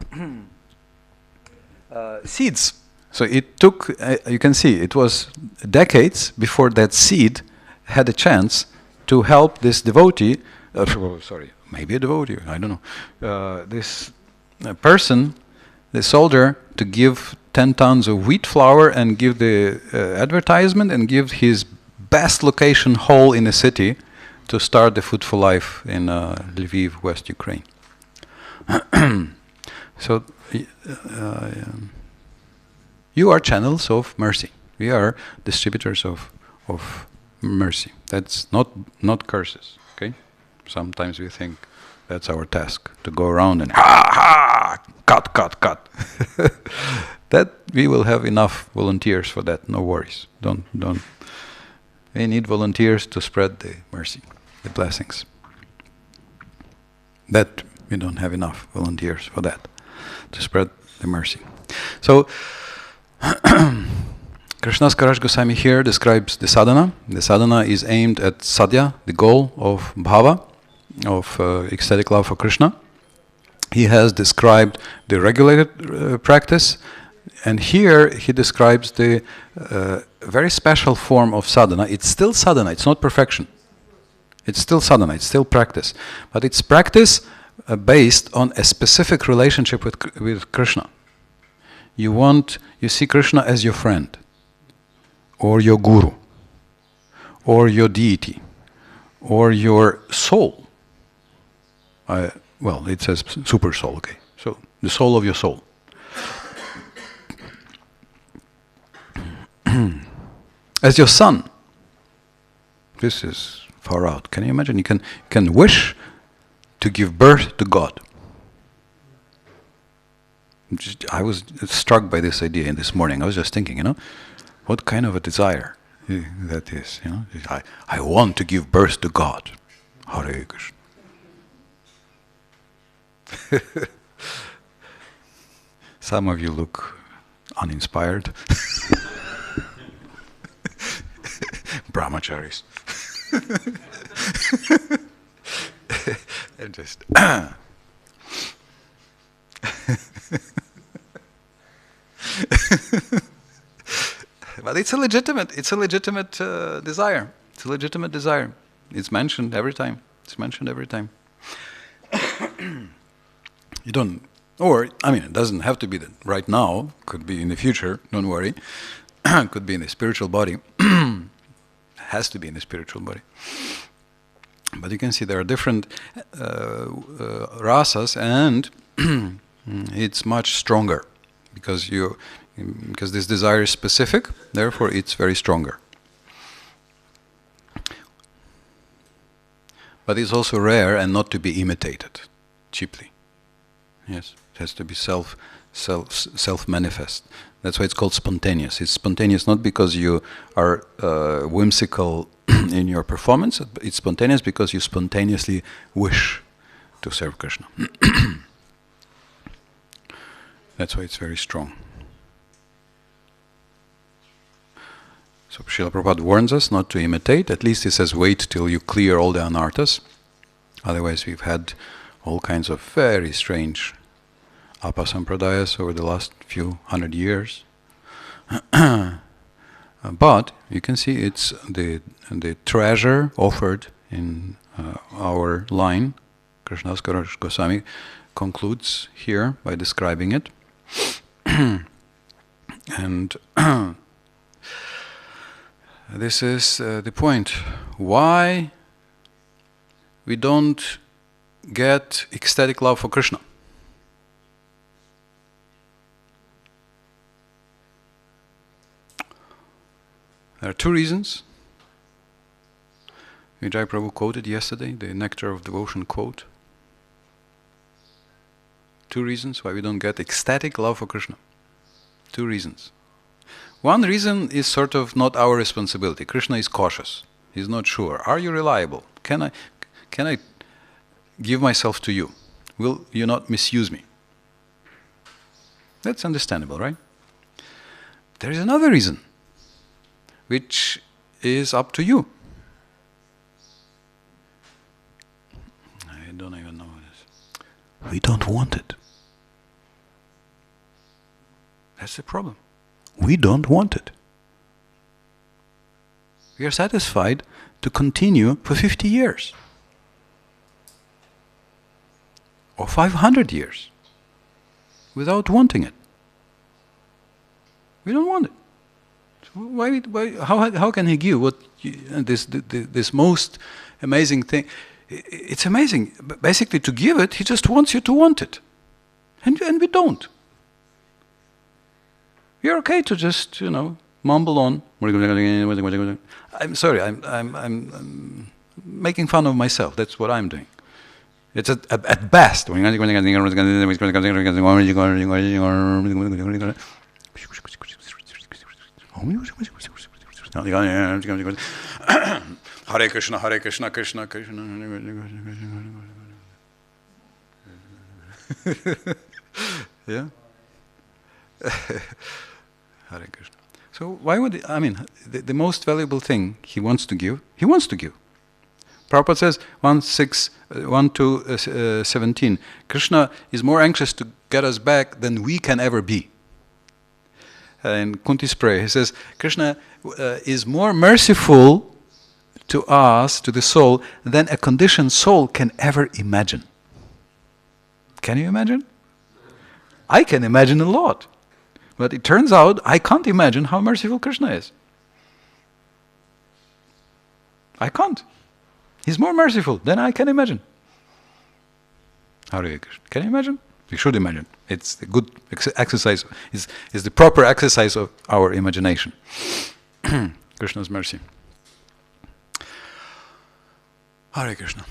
seeds. So it took, you can see, it was decades before that seed had a chance to help this devotee, maybe a devotee, I don't know, this person, the soldier, to give 10 tons of wheat flour and give the advertisement and give his best location hall in the city to start the Food for Life in Lviv, West Ukraine. So you are channels of mercy. We are distributors of mercy. That's not curses. Okay. Sometimes we think that's our task, to go around and cut. That we will have enough volunteers for that. No worries. Don't. We need volunteers to spread the mercy, the blessings. That we don't have enough volunteers for that, to spread the mercy. So Krishnas Karaj Goswami here describes the sadhana. The sadhana is aimed at sadhya, the goal of bhava, of ecstatic love for Krishna. He has described the regulated practice, and here he describes the very special form of sadhana. It's still sadhana, it's not perfection. It's still sadhana, it's still practice. But it's practice based on a specific relationship with Krishna. You see Krishna as your friend, or your guru, or your deity, or your soul. Well, it says super soul, okay. So, the soul of your soul. As your son. This is far out. Can you imagine? You can wish to give birth to God. I was struck by this idea this morning. I was just thinking, what kind of a desire that is, I want to give birth to God. Hare Krishna. Some of you look uninspired. Brahmacharis. And just but it's a legitimate desire. It's a legitimate desire. It's mentioned every time. You don't, or, I mean, it doesn't have to be that right now, could be in the future, don't worry. Could be in the spiritual body. Has to be in the spiritual body. But you can see there are different rasas, and it's much stronger because this desire is specific, therefore it's very stronger. But it's also rare and not to be imitated cheaply. Yes, it has to be self-manifest. That's why it's called spontaneous. It's spontaneous not because you are whimsical in your performance. It's spontaneous because you spontaneously wish to serve Krishna. That's why it's very strong. So Srila Prabhupada warns us not to imitate. At least he says wait till you clear all the anarthas. Otherwise we've had all kinds of very strange apasampradayas over the last few hundred years. But you can see it's the treasure offered in our line. Krishnadas Kaviraj Goswami concludes here by describing it. And this is the point. Why we don't get ecstatic love for Krishna? There are two reasons. Vijay Prabhu quoted yesterday the Nectar of Devotion quote. Two reasons why we don't get ecstatic love for Krishna. Two reasons. One reason is sort of not our responsibility. Krishna is cautious. He's not sure. Are you reliable? Can I give myself to you? Will you not misuse me? That's understandable, right? There is another reason, which is up to you. I don't even know what it is. We don't want it. That's the problem. We don't want it. We are satisfied to continue for 50 years. Or 500 years. Without wanting it. We don't want it. Why, how can he give this most amazing thing? It's amazing. Basically, to give it, he just wants you to want it. And we don't. You're okay to just, mumble on. I'm sorry, I'm making fun of myself. That's what I'm doing. It's at best. Hare Krishna, Hare Krishna, Krishna Krishna. Yeah. Hare Krishna. So why would the most valuable thing he wants to give? Prabhupada says 1:17. Krishna is more anxious to get us back than we can ever be. In Kunti's prayer, he says, Krishna is more merciful to us, to the soul, than a conditioned soul can ever imagine. Can you imagine? I can imagine a lot. But it turns out I can't imagine how merciful Krishna is. I can't. He's more merciful than I can imagine. Hare Krishna. Can you imagine? You should imagine. It's a good exercise. It's the proper exercise of our imagination. Krishna's mercy. Hare Krishna.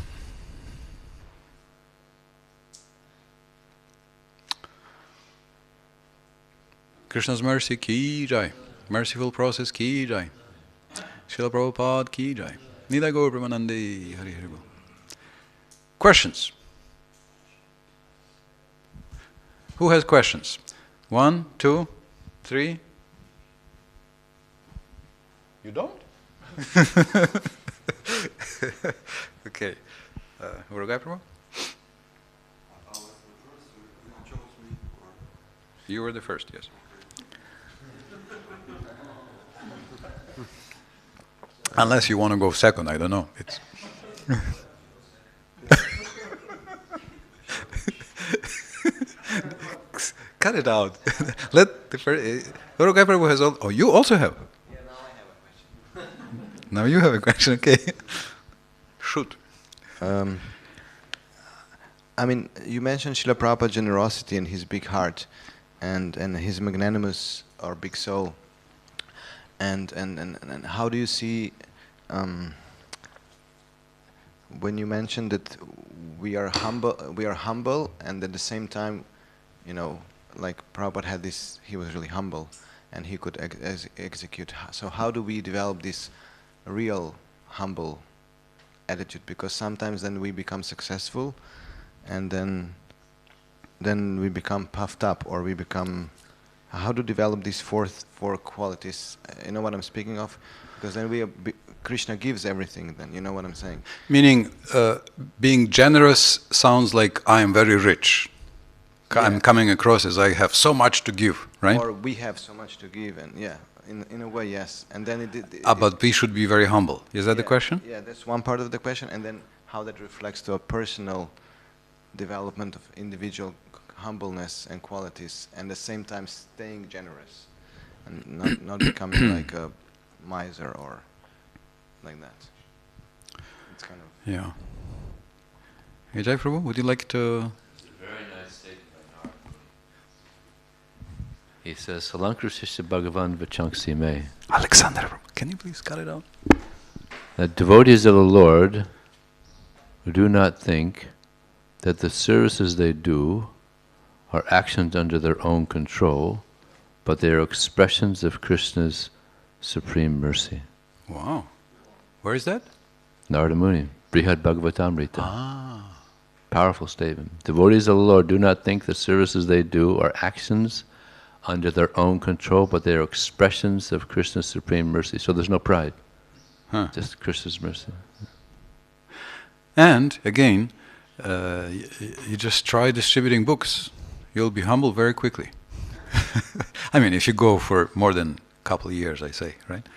Krishna's mercy ki jai. Merciful process ki jai. Srila Prabhupada ki jai. Nidai Gaur Premanande. Hari Hari Bol. Questions? Who has questions? 1, 2, 3. You don't? Okay. Urugai Prabhu? You were the first, yes. Unless you want to go second, I don't know. cut it out. Let the first. Gurukai Prabhu has all. Oh, you also have. Yeah, now I have a question. Now you have a question. Okay. Shoot. I mean, you mentioned Srila Prabhupada's generosity and his big heart, and his magnanimous or big soul. And how do you see when you mentioned that we are humble, and at the same time, you know, like Prabhupada had this, he was really humble, and he could execute. So how do we develop this real humble attitude? Because sometimes then we become successful, and then we become puffed up, or we become. How to develop these four qualities? You know what I'm speaking of? Because then Krishna gives everything. Then you know what I'm saying. Meaning, being generous sounds like I am very rich. I'm coming across as I have so much to give, right? Or we have so much to give, and in a way, yes. And then but we should be very humble. Is that the question? Yeah, that's one part of the question. And then how that reflects to a personal development of individual humbleness and qualities, and at the same time staying generous, and not becoming like a miser or like that. It's kind of Vijay Prabhu, would you like to? It's a very nice statement by Narada. He says, Salankrishisya Bhagavan Vachangsi Me. Alexander, can you please cut it out? That devotees of the Lord do not think that the services they do are actions under their own control, but they are expressions of Krishna's supreme mercy. Wow. Where is that? Narada Muni, Brihad Bhagavatamrita. Powerful statement. Devotees of the Lord do not think the services they do are actions under their own control, but they are expressions of Krishna's supreme mercy. So there's no pride, just Krishna's mercy. And again, you just try distributing books. You'll be humble very quickly. I mean, if you go for more than a couple of years, I say, right?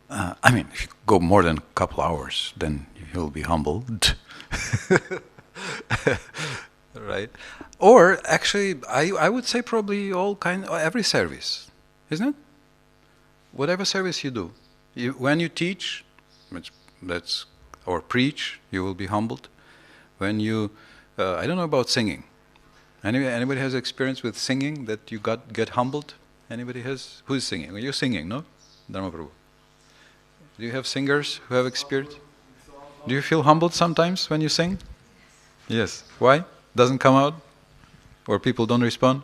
I mean, if you go more than a couple hours, then you'll be humbled. Right? Or actually, I would say probably every service, isn't it? Whatever service you do, when you teach, or preach, you will be humbled. When you, I don't know about singing. Anybody has experience with singing that you get humbled? Anybody has? Who's singing? Well, you're singing, no? Dharma Prabhu. Do you have singers who have experience? Do you feel humbled sometimes when you sing? Yes. Why? Doesn't come out? Or people don't respond?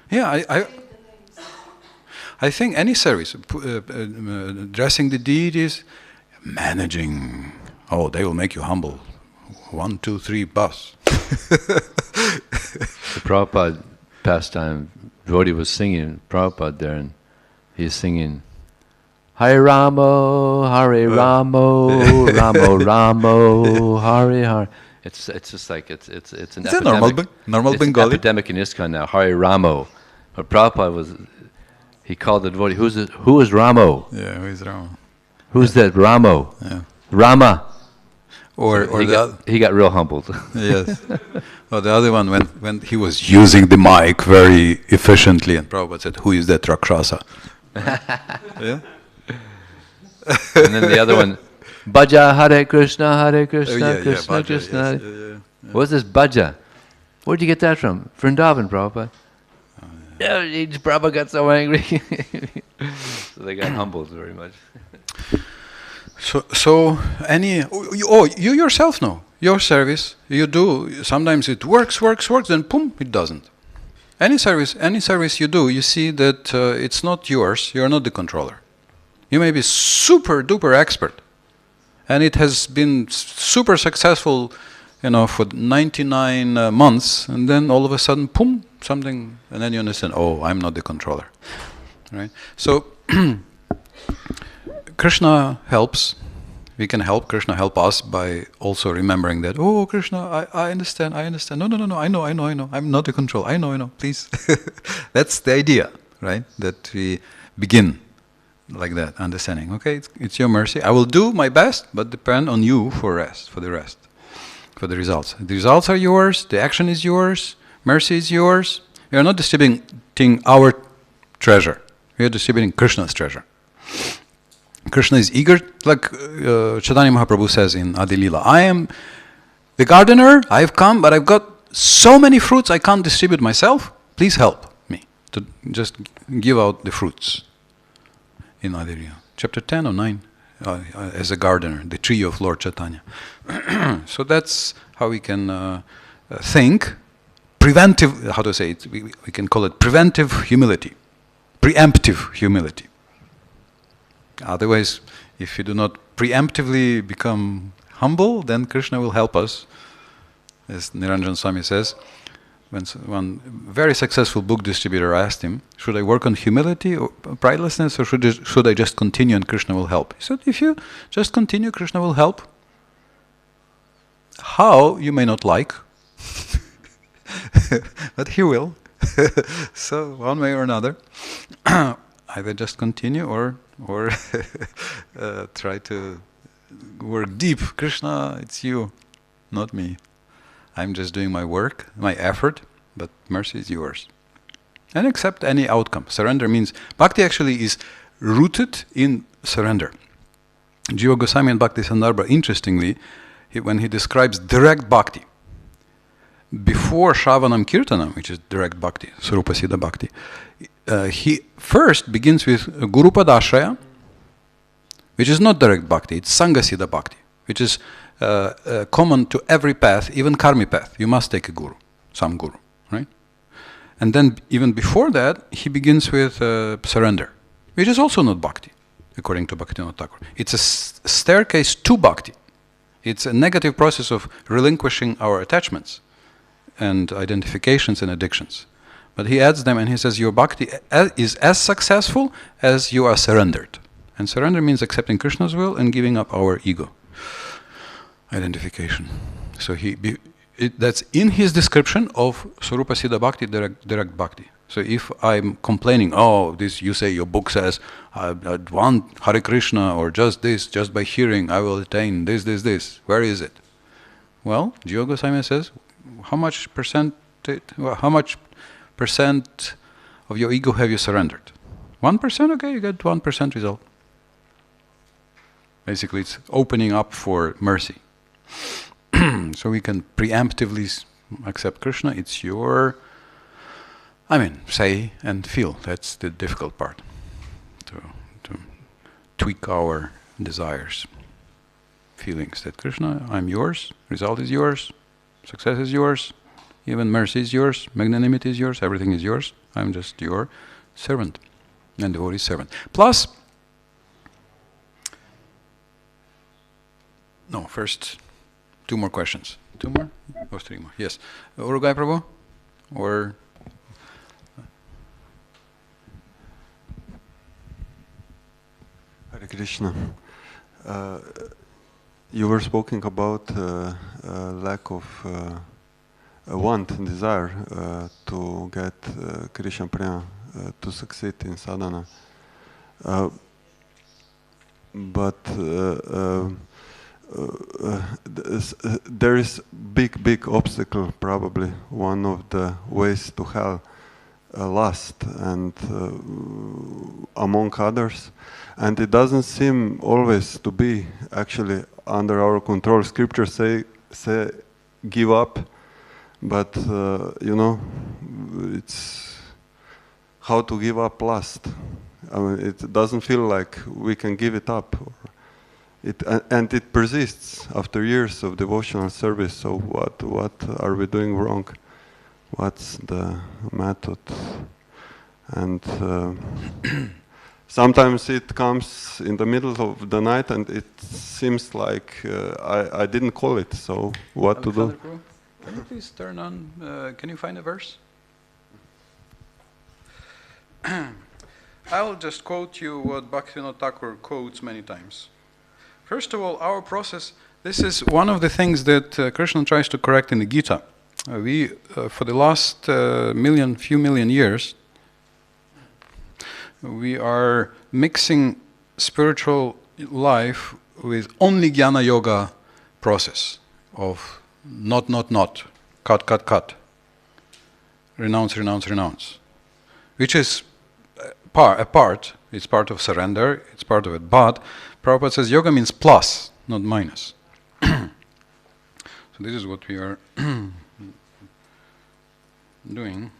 Yeah, I think any service, addressing the deities, managing, they will make you humble. 1, 2, 3, bus. The Prabhupada pastime, devotee was singing, Prabhupada there, and he's singing, Hare Ramo, Hare Ramo, Ramo Ramo, Hare Hare. It's just like it's an Is epidemic. That normal it's Bengali? An epidemic in Iskcon now. Hare Ramo, but Prabhupada he called the devotee. Who is Ramo? Yeah, who is Ramo? Who's that Ramo? Yeah. Rama. So he got real humbled. Yes. Or the other one when he was using the mic very efficiently, and Prabhupada said, "Who is that Rakshasa?" Yeah. And then the other one, Bhaja Hare Krishna, Krishna Bhaja, Krishna. yes, yeah. What's this Bhaja? Where'd you get that from? Vrindavan, Prabhupada. Prabhupada got so angry. So they got humbled very much. So you yourself know your service. You do. Sometimes it works, then boom, it doesn't. Any service you do, you see that it's not yours. You are not the controller. You may be super duper expert, and it has been super successful, for 99 months, and then all of a sudden, boom, something, and then you understand, I'm not the controller, right? So Krishna helps. We can help Krishna help us by also remembering that, Krishna, I understand. No, I know. I'm not the control. I know, please. That's the idea, right? That we begin like that, understanding. Okay, it's your mercy. I will do my best, but depend on you for the results. The results are yours. The action is yours. Mercy is yours. We are not distributing our treasure. We are distributing Krishna's treasure. Krishna is eager, like Chaitanya Mahaprabhu says in Adi Lila, I am the gardener, I have come, but I've got so many fruits I can't distribute myself. Please help me to just give out the fruits. In Adi Lila, chapter 10 or 9, as a gardener, the tree of Lord Chaitanya. So that's how we can think, preventive, how to say it, we can call it preventive humility, preemptive humility. Otherwise, if you do not preemptively become humble, then Krishna will help us. As Niranjan Swami says, when one very successful book distributor asked him, should I work on humility or pridelessness, or should I just continue and Krishna will help? He said, if you just continue, Krishna will help. How, you may not like, but he will. So one way or another, either just continue or try to work deep. Krishna, it's you, not me. I'm just doing my work, my effort, but mercy is yours. And accept any outcome. Surrender means, bhakti actually is rooted in surrender. Jiva Goswami and Bhakti Sandarbha, interestingly, when he describes direct bhakti, before Shravanam Kirtanam, which is direct bhakti, Sarupa Siddha bhakti, he first begins with Guru Padashraya, which is not direct bhakti, it's Sangha Siddha bhakti, which is common to every path, even karmi path. You must take a guru, some guru, right? And then even before that, he begins with surrender, which is also not bhakti, according to Bhaktivinoda Thakur. It's a staircase to bhakti. It's a negative process of relinquishing our attachments and identifications and addictions. But he adds them and he says, your bhakti is as successful as you are surrendered. And surrender means accepting Krishna's will and giving up our ego identification. So that's in his description of Sarupa Siddha Bhakti, direct bhakti. So if I'm complaining, you say your book says, I want Hare Krishna or just this, just by hearing I will attain this. Where is it? Well, Jiva Goswami says, how much percent of your ego have you surrendered? 1%? Okay, you get 1% result. Basically, it's opening up for mercy. So we can preemptively accept Krishna. It's your, say and feel. That's the difficult part. To tweak our desires, feelings that Krishna, I'm yours, result is yours, success is yours, even mercy is yours, magnanimity is yours, everything is yours. I'm just your servant and devotee servant. Plus, first, 2 more questions. 2 more? Or 3 more? Yes. Urugai Prabhu? Or... Hare Krishna. You were speaking about lack of want and desire to get Krishna Prema to succeed in sadhana. But there is big obstacle, probably one of the ways to hell, lust, and among others, and it doesn't seem always to be actually under our control. Scriptures say give up, but it's how to give up lust. It doesn't feel like we can give it up. And it persists after years of devotional service. So what are we doing wrong? What's the method? And sometimes it comes in the middle of the night, and it seems like I didn't call it. So what to do? Can you please turn on? Can you find a verse? I'll just quote you what Bhaktivinoda Thakur quotes many times. First of all, our process, this is one of the things that Krishna tries to correct in the Gita. We, for the last few million years, we are mixing spiritual life with only jnana yoga process of not, cut, renounce, which is it's part of surrender, it's part of it, but Prabhupada says yoga means plus, not minus. So this is what we are doing.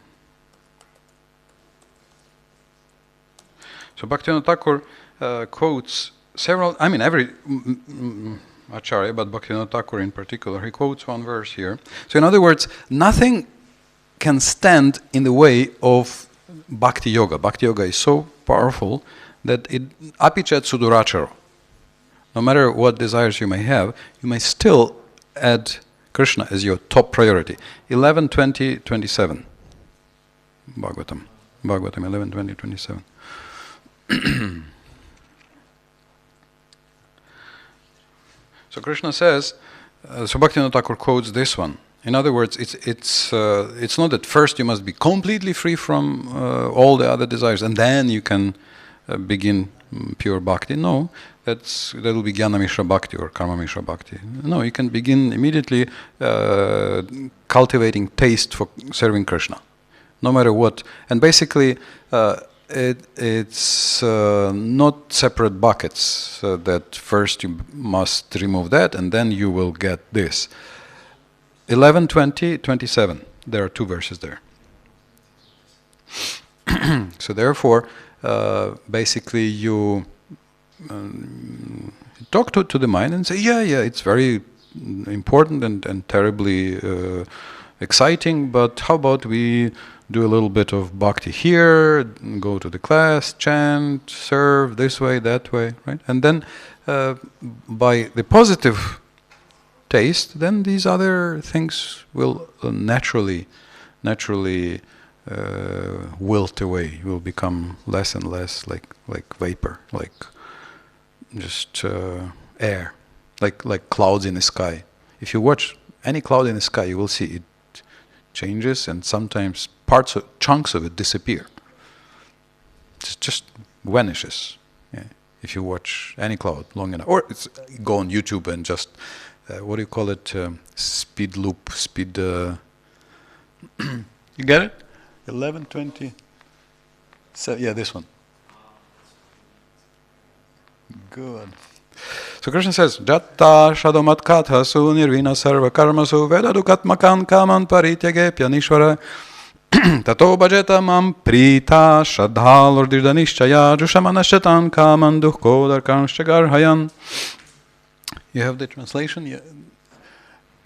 So Bhaktivinoda Thakur quotes several, every Acharya, but Bhaktivinoda Thakur in particular, he quotes one verse here. So in other words, nothing can stand in the way of Bhakti Yoga. Bhakti Yoga is so powerful that it apichat suduracharo. No matter what desires you may have, you may still add Krishna as your top priority. 11, 20, 27. Bhagavatam 11, 20, 27. So Krishna says, so Bhaktivinoda Thakur quotes this one. In other words, it's not that first you must be completely free from all the other desires and then you can begin pure bhakti. No, that will be Jnana Mishra Bhakti or Karma Mishra Bhakti. No, you can begin immediately cultivating taste for serving Krishna, no matter what. And basically, it's not separate buckets, that first you must remove that and then you will get this. 11, 20, 27. There are two verses there. So therefore, basically you talk to the mind and say, yeah, it's very important and terribly exciting, but how about we do a little bit of bhakti here, go to the class, chant, serve this way, that way, right? And then by the positive taste, then these other things will naturally wilt away, will become less and less like vapor, like just air, like clouds in the sky. If you watch any cloud in the sky, you will see it changes and sometimes chunks of it disappear. It just vanishes. Yeah. If you watch any cloud long enough, or go on YouTube and just what do you call it? Speed loop, speed. You get it? 11, 20. Yeah, this one. Good. So Krishna says, Jatta shadomat katha su nirvina sarva karma su vedadukatmakan kaman parityagepya nishvara tato bhajeta mam prita shadhal urdidhanishchaya jushamanashatan kaman duhko darkanshchagarhayan. You have the translation? Yeah.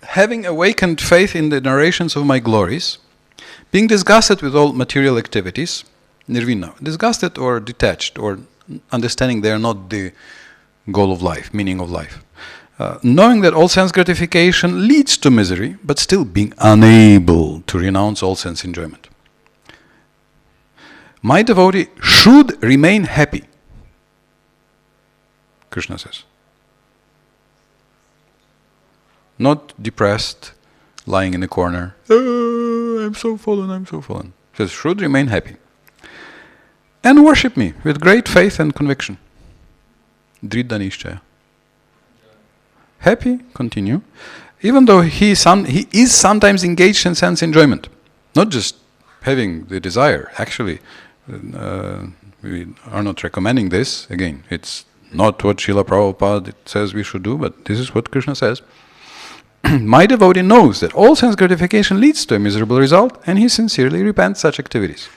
Having awakened faith in the narrations of my glories, being disgusted with all material activities, nirvina, disgusted or detached, or understanding they are not the goal of life, meaning of life. Knowing that all sense gratification leads to misery, but still being unable to renounce all sense enjoyment. My devotee should remain happy, Krishna says. Not depressed, lying in a corner. Oh, I'm so fallen. He says, should remain happy. And worship me with great faith and conviction. Dridha nishchaya. Happy, continue. Even though he is sometimes engaged in sense enjoyment. Not just having the desire. Actually, we are not recommending this. Again, it's not what Srila Prabhupada says we should do, but this is what Krishna says. My devotee knows that all sense gratification leads to a miserable result, and he sincerely repents such activities.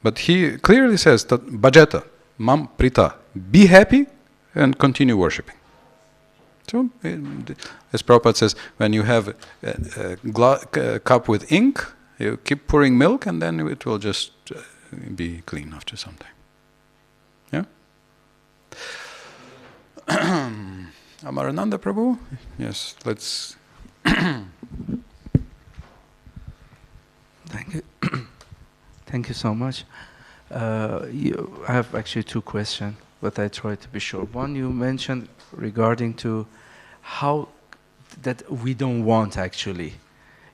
But he clearly says that bhajeta, mam prita, be happy and continue worshipping. So, as Prabhupada says, when you have a cup with ink, you keep pouring milk and then it will just be clean after some time. Yeah? Amarananda Prabhu? Yes, let's... Thank you. Thank you so much. I have actually two questions, but I try to be short. One, you mentioned regarding to how that we don't want actually.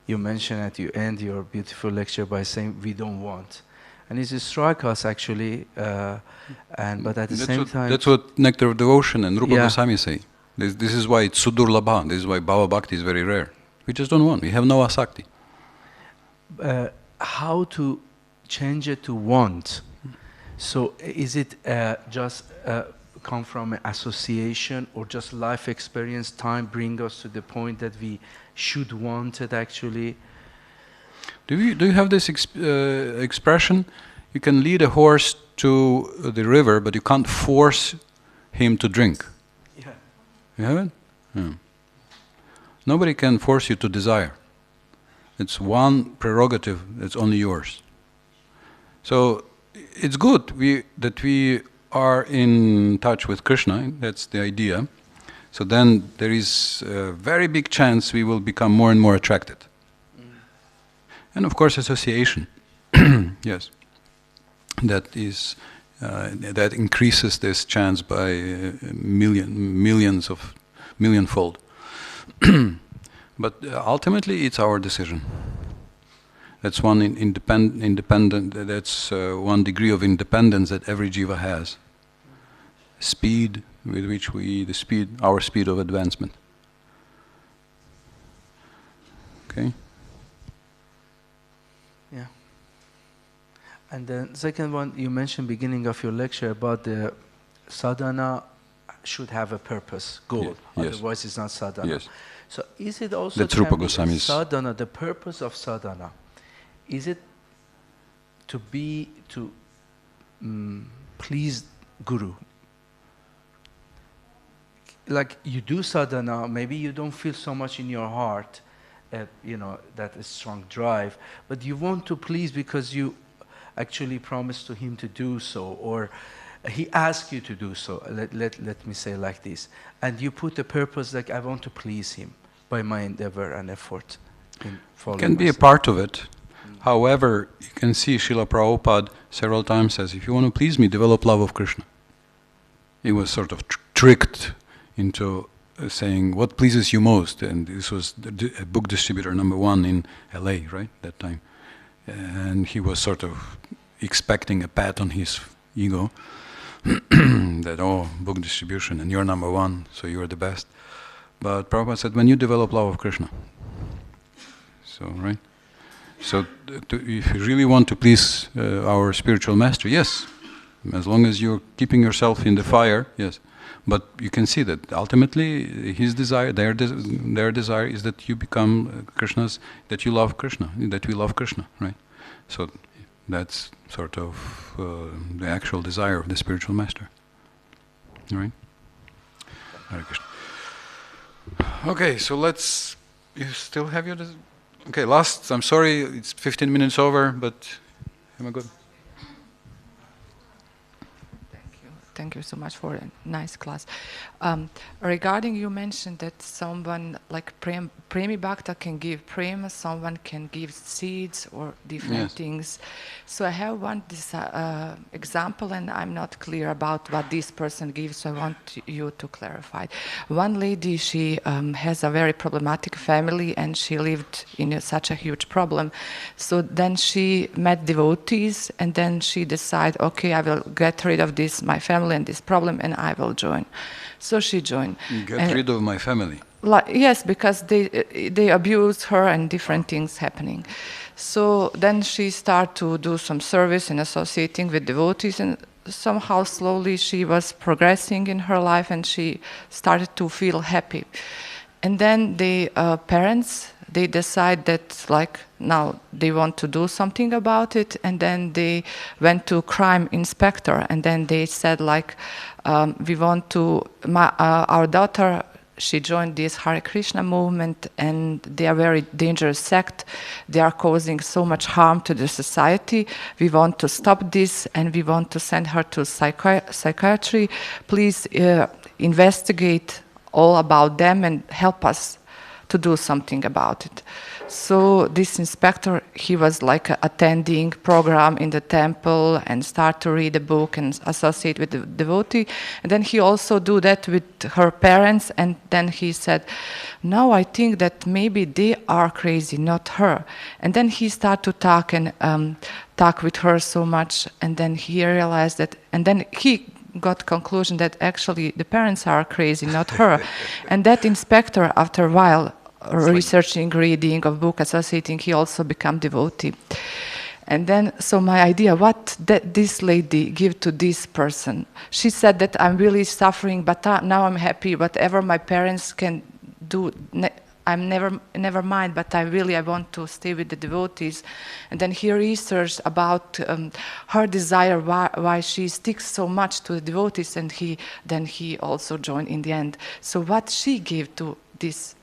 You mentioned that you end your beautiful lecture by saying we don't want. and it strikes us actually. But at the same time, that's what Nectar of Devotion and Rupa Yeah. Goswami say. This is why it's Sudurlabha. This is why Bhava Bhakti is very rare. We just don't want. We have no asakti. how to change it to want? So is it just come from an association, or just life experience, time bring us to the point that we should want it actually? Do you have this expression? You can lead a horse to the river, but you can't force him to drink. Yeah. You have it? Yeah. Nobody can force you to desire. It's one prerogative that's only yours. So it's good that we are in touch with Krishna. That's the idea. So then there is a very big chance we will become more and more attracted. And of course association. Yes. That is that increases this chance by millionfold. But ultimately it's our decision. That's one independent. That's one degree of independence that every jiva has. Speed with which our speed of advancement. Okay. Yeah. And then second one, you mentioned beginning of your lecture about the sadhana should have a purpose, goal. Yes. Otherwise, it's not sadhana. Yes. So is it also That's Rupa Goswami's sadhana? The purpose of sadhana, is it to please Guru? Like you do sadhana, maybe you don't feel so much in your heart, that is strong drive, but you want to please because you actually promised to him to do so, or he asked you to do so. Let me say like this, and you put a purpose like I want to please him by my endeavor and effort. In following can be a part of it. However, you can see Srila Prabhupada several times says, if you want to please me, develop love of Krishna. He was sort of tricked into saying, what pleases you most? And this was a book distributor #1 in LA, right, that time. And he was sort of expecting a pat on his ego, that, oh, book distribution, and you're #1, so you're the best. But Prabhupada said, when you develop love of Krishna. So, right? So, if you really want to please our spiritual master, yes. As long as you're keeping yourself in the fire, yes. But you can see that ultimately his desire, their desire is that you become Krishna's, that you love Krishna, that we love Krishna, right? So that's sort of the actual desire of the spiritual master, right? Hare Krishna. Okay, so let's. You still have your. Okay, last. I'm sorry, it's 15 minutes over, but am I good? Thank you so much for a nice class. Regarding, you mentioned that someone like Premi Bhakta can give prema, someone can give seeds or different things. So I have one example, and I'm not clear about what this person gives, so I want you to clarify. One lady, she has a very problematic family, and she lived in such a huge problem. So then she met devotees, and then she decided, okay, I will get rid of this, my family, and this problem, and I will join. So she joined. Get rid of my family. Yes, because they abuse her and different things happening. So then she started to do some service and associating with devotees, and somehow slowly she was progressing in her life, and she started to feel happy. And then the parents, they decide that like now they want to do something about it, and then they went to crime inspector, and then they said like, we want to, our daughter, she joined this Hare Krishna movement, and they are very dangerous sect. They are causing so much harm to the society. We want to stop this, and we want to send her to psychiatry. Please investigate all about them and help us to do something about it. So this inspector, he was like attending program in the temple and start to read a book and associate with the devotee. And then he also do that with her parents. And then he said, "No, I think that maybe they are crazy, not her." And then he started to talk and talk with her so much. And then he realized that, and then he got conclusion that actually the parents are crazy, not her. And that inspector, after a while, researching, reading of book, associating, he also become devotee. And then, so my idea, what this lady give to this person? She said that I'm really suffering, but now I'm happy. Whatever my parents can do, I'm never mind. But I want to stay with the devotees. And then he researched about her desire, why she sticks so much to the devotees, and he also joined in the end. So what she gave to this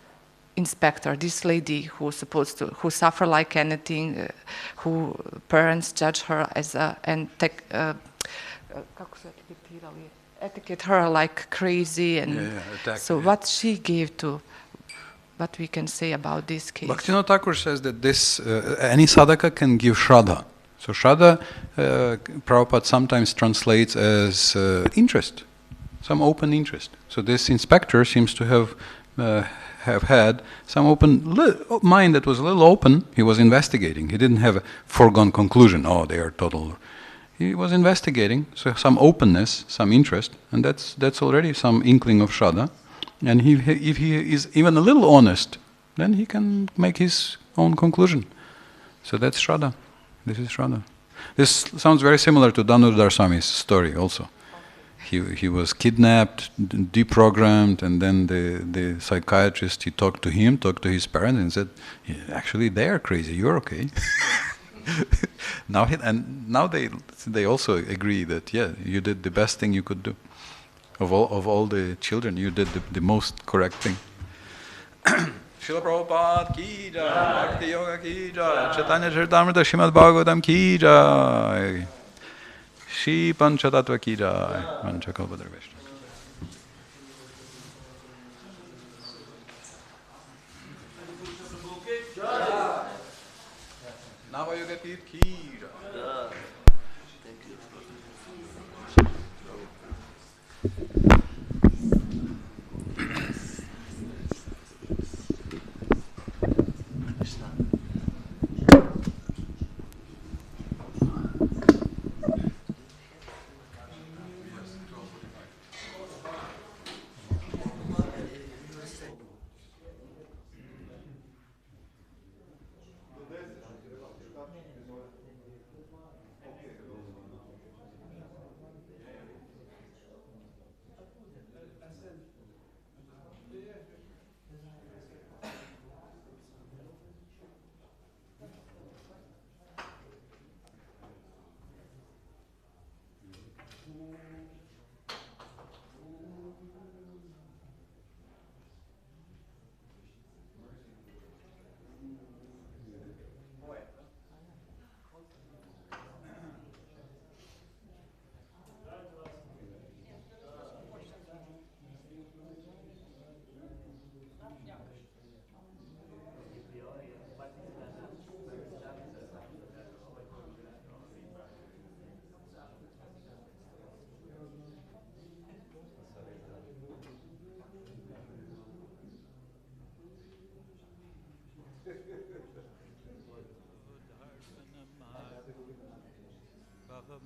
inspector, this lady who suffer like anything, who parents judge her as and etiquette her like crazy, and so what she gave to. What we can say about this case? Bhaktivinoda Thakur says that this any sadhaka can give shraddha. So shraddha, Prabhupada sometimes translates as interest, some open interest. So this inspector seems to have had some mind that was a little open. He was investigating. He didn't have a foregone conclusion. Oh, they are total. He was investigating. So some openness, some interest, and that's already some inkling of shraddha. And if he is even a little honest, then he can make his own conclusion. So that's shraddha. This is shraddha. This sounds very similar to Damodar Swami's story also. He was kidnapped, deprogrammed, and then the psychiatrist, he talked to his parents and said, "Yeah, actually they are crazy, you're okay." Now they also agree that, yeah, you did the best thing you could do. Of all the children, you did the most correct thing. Srila Prabhupada ki jai, Bhakti Yoga ki jai, Chaitanya Charitamrita Srimad Bhagavatam ki jai, Shri Panchatattva ki jai, Panchakalpatarveshta. Navayoga Tirth ki jai.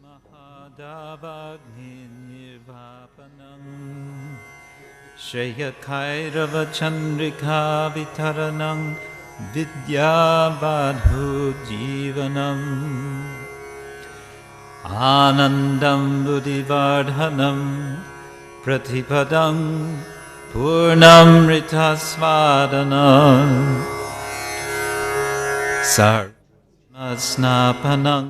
Mahadavagninirvapanam Shreyakairava Chandrika Vitaranam Vidyabadhu Jivanam Anandam Buddhivardhanam Pratipadam Purnamritasvadanam Sarnasnapanam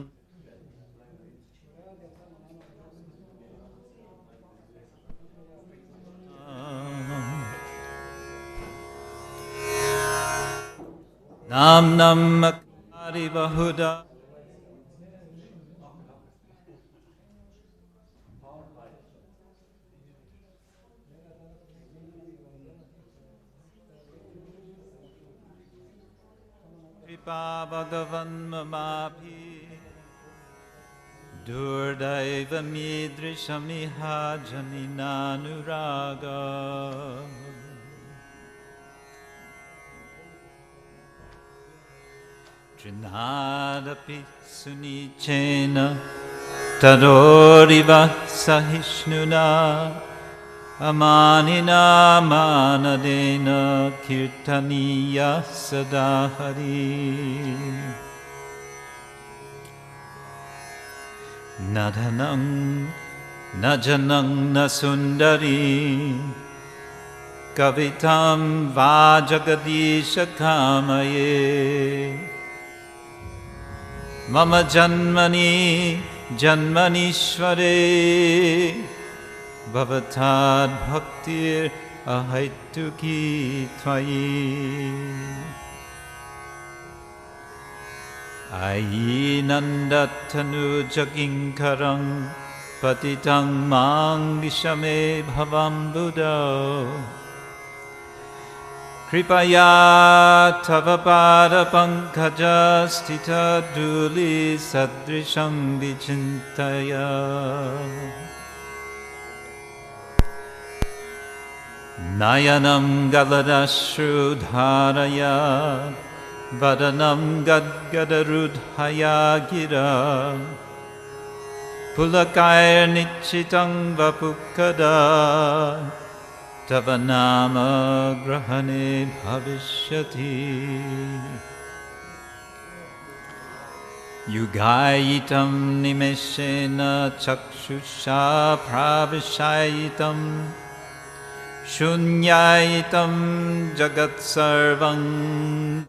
Nam Namakari Bahuda kripa bhagavan mamapi durdaiva midrishamiha janinanuraga Trinadapi sunichena tadoriva sahishnuna amanina manadena kirtaniya sadahari Nadhanam najanam nasundari kavitam vajagadisha kamaye Mama janmani janmanishvare Bhavatad bhaktir ahaituki tvayi Ayi nandatanu jaginkarang patitang mangishame bhavam buddha Kripaya tava pada pankaja stita duli sadrisham vichintaya Nayanam galadashru dharaya Vadanam gadgadarudhaya gira Pulakair nichitang vapukada Tavanama grahane bhavishyati Yugayitam nimeshena chakshusha pravishayitam Shunyayitam jagat sarvang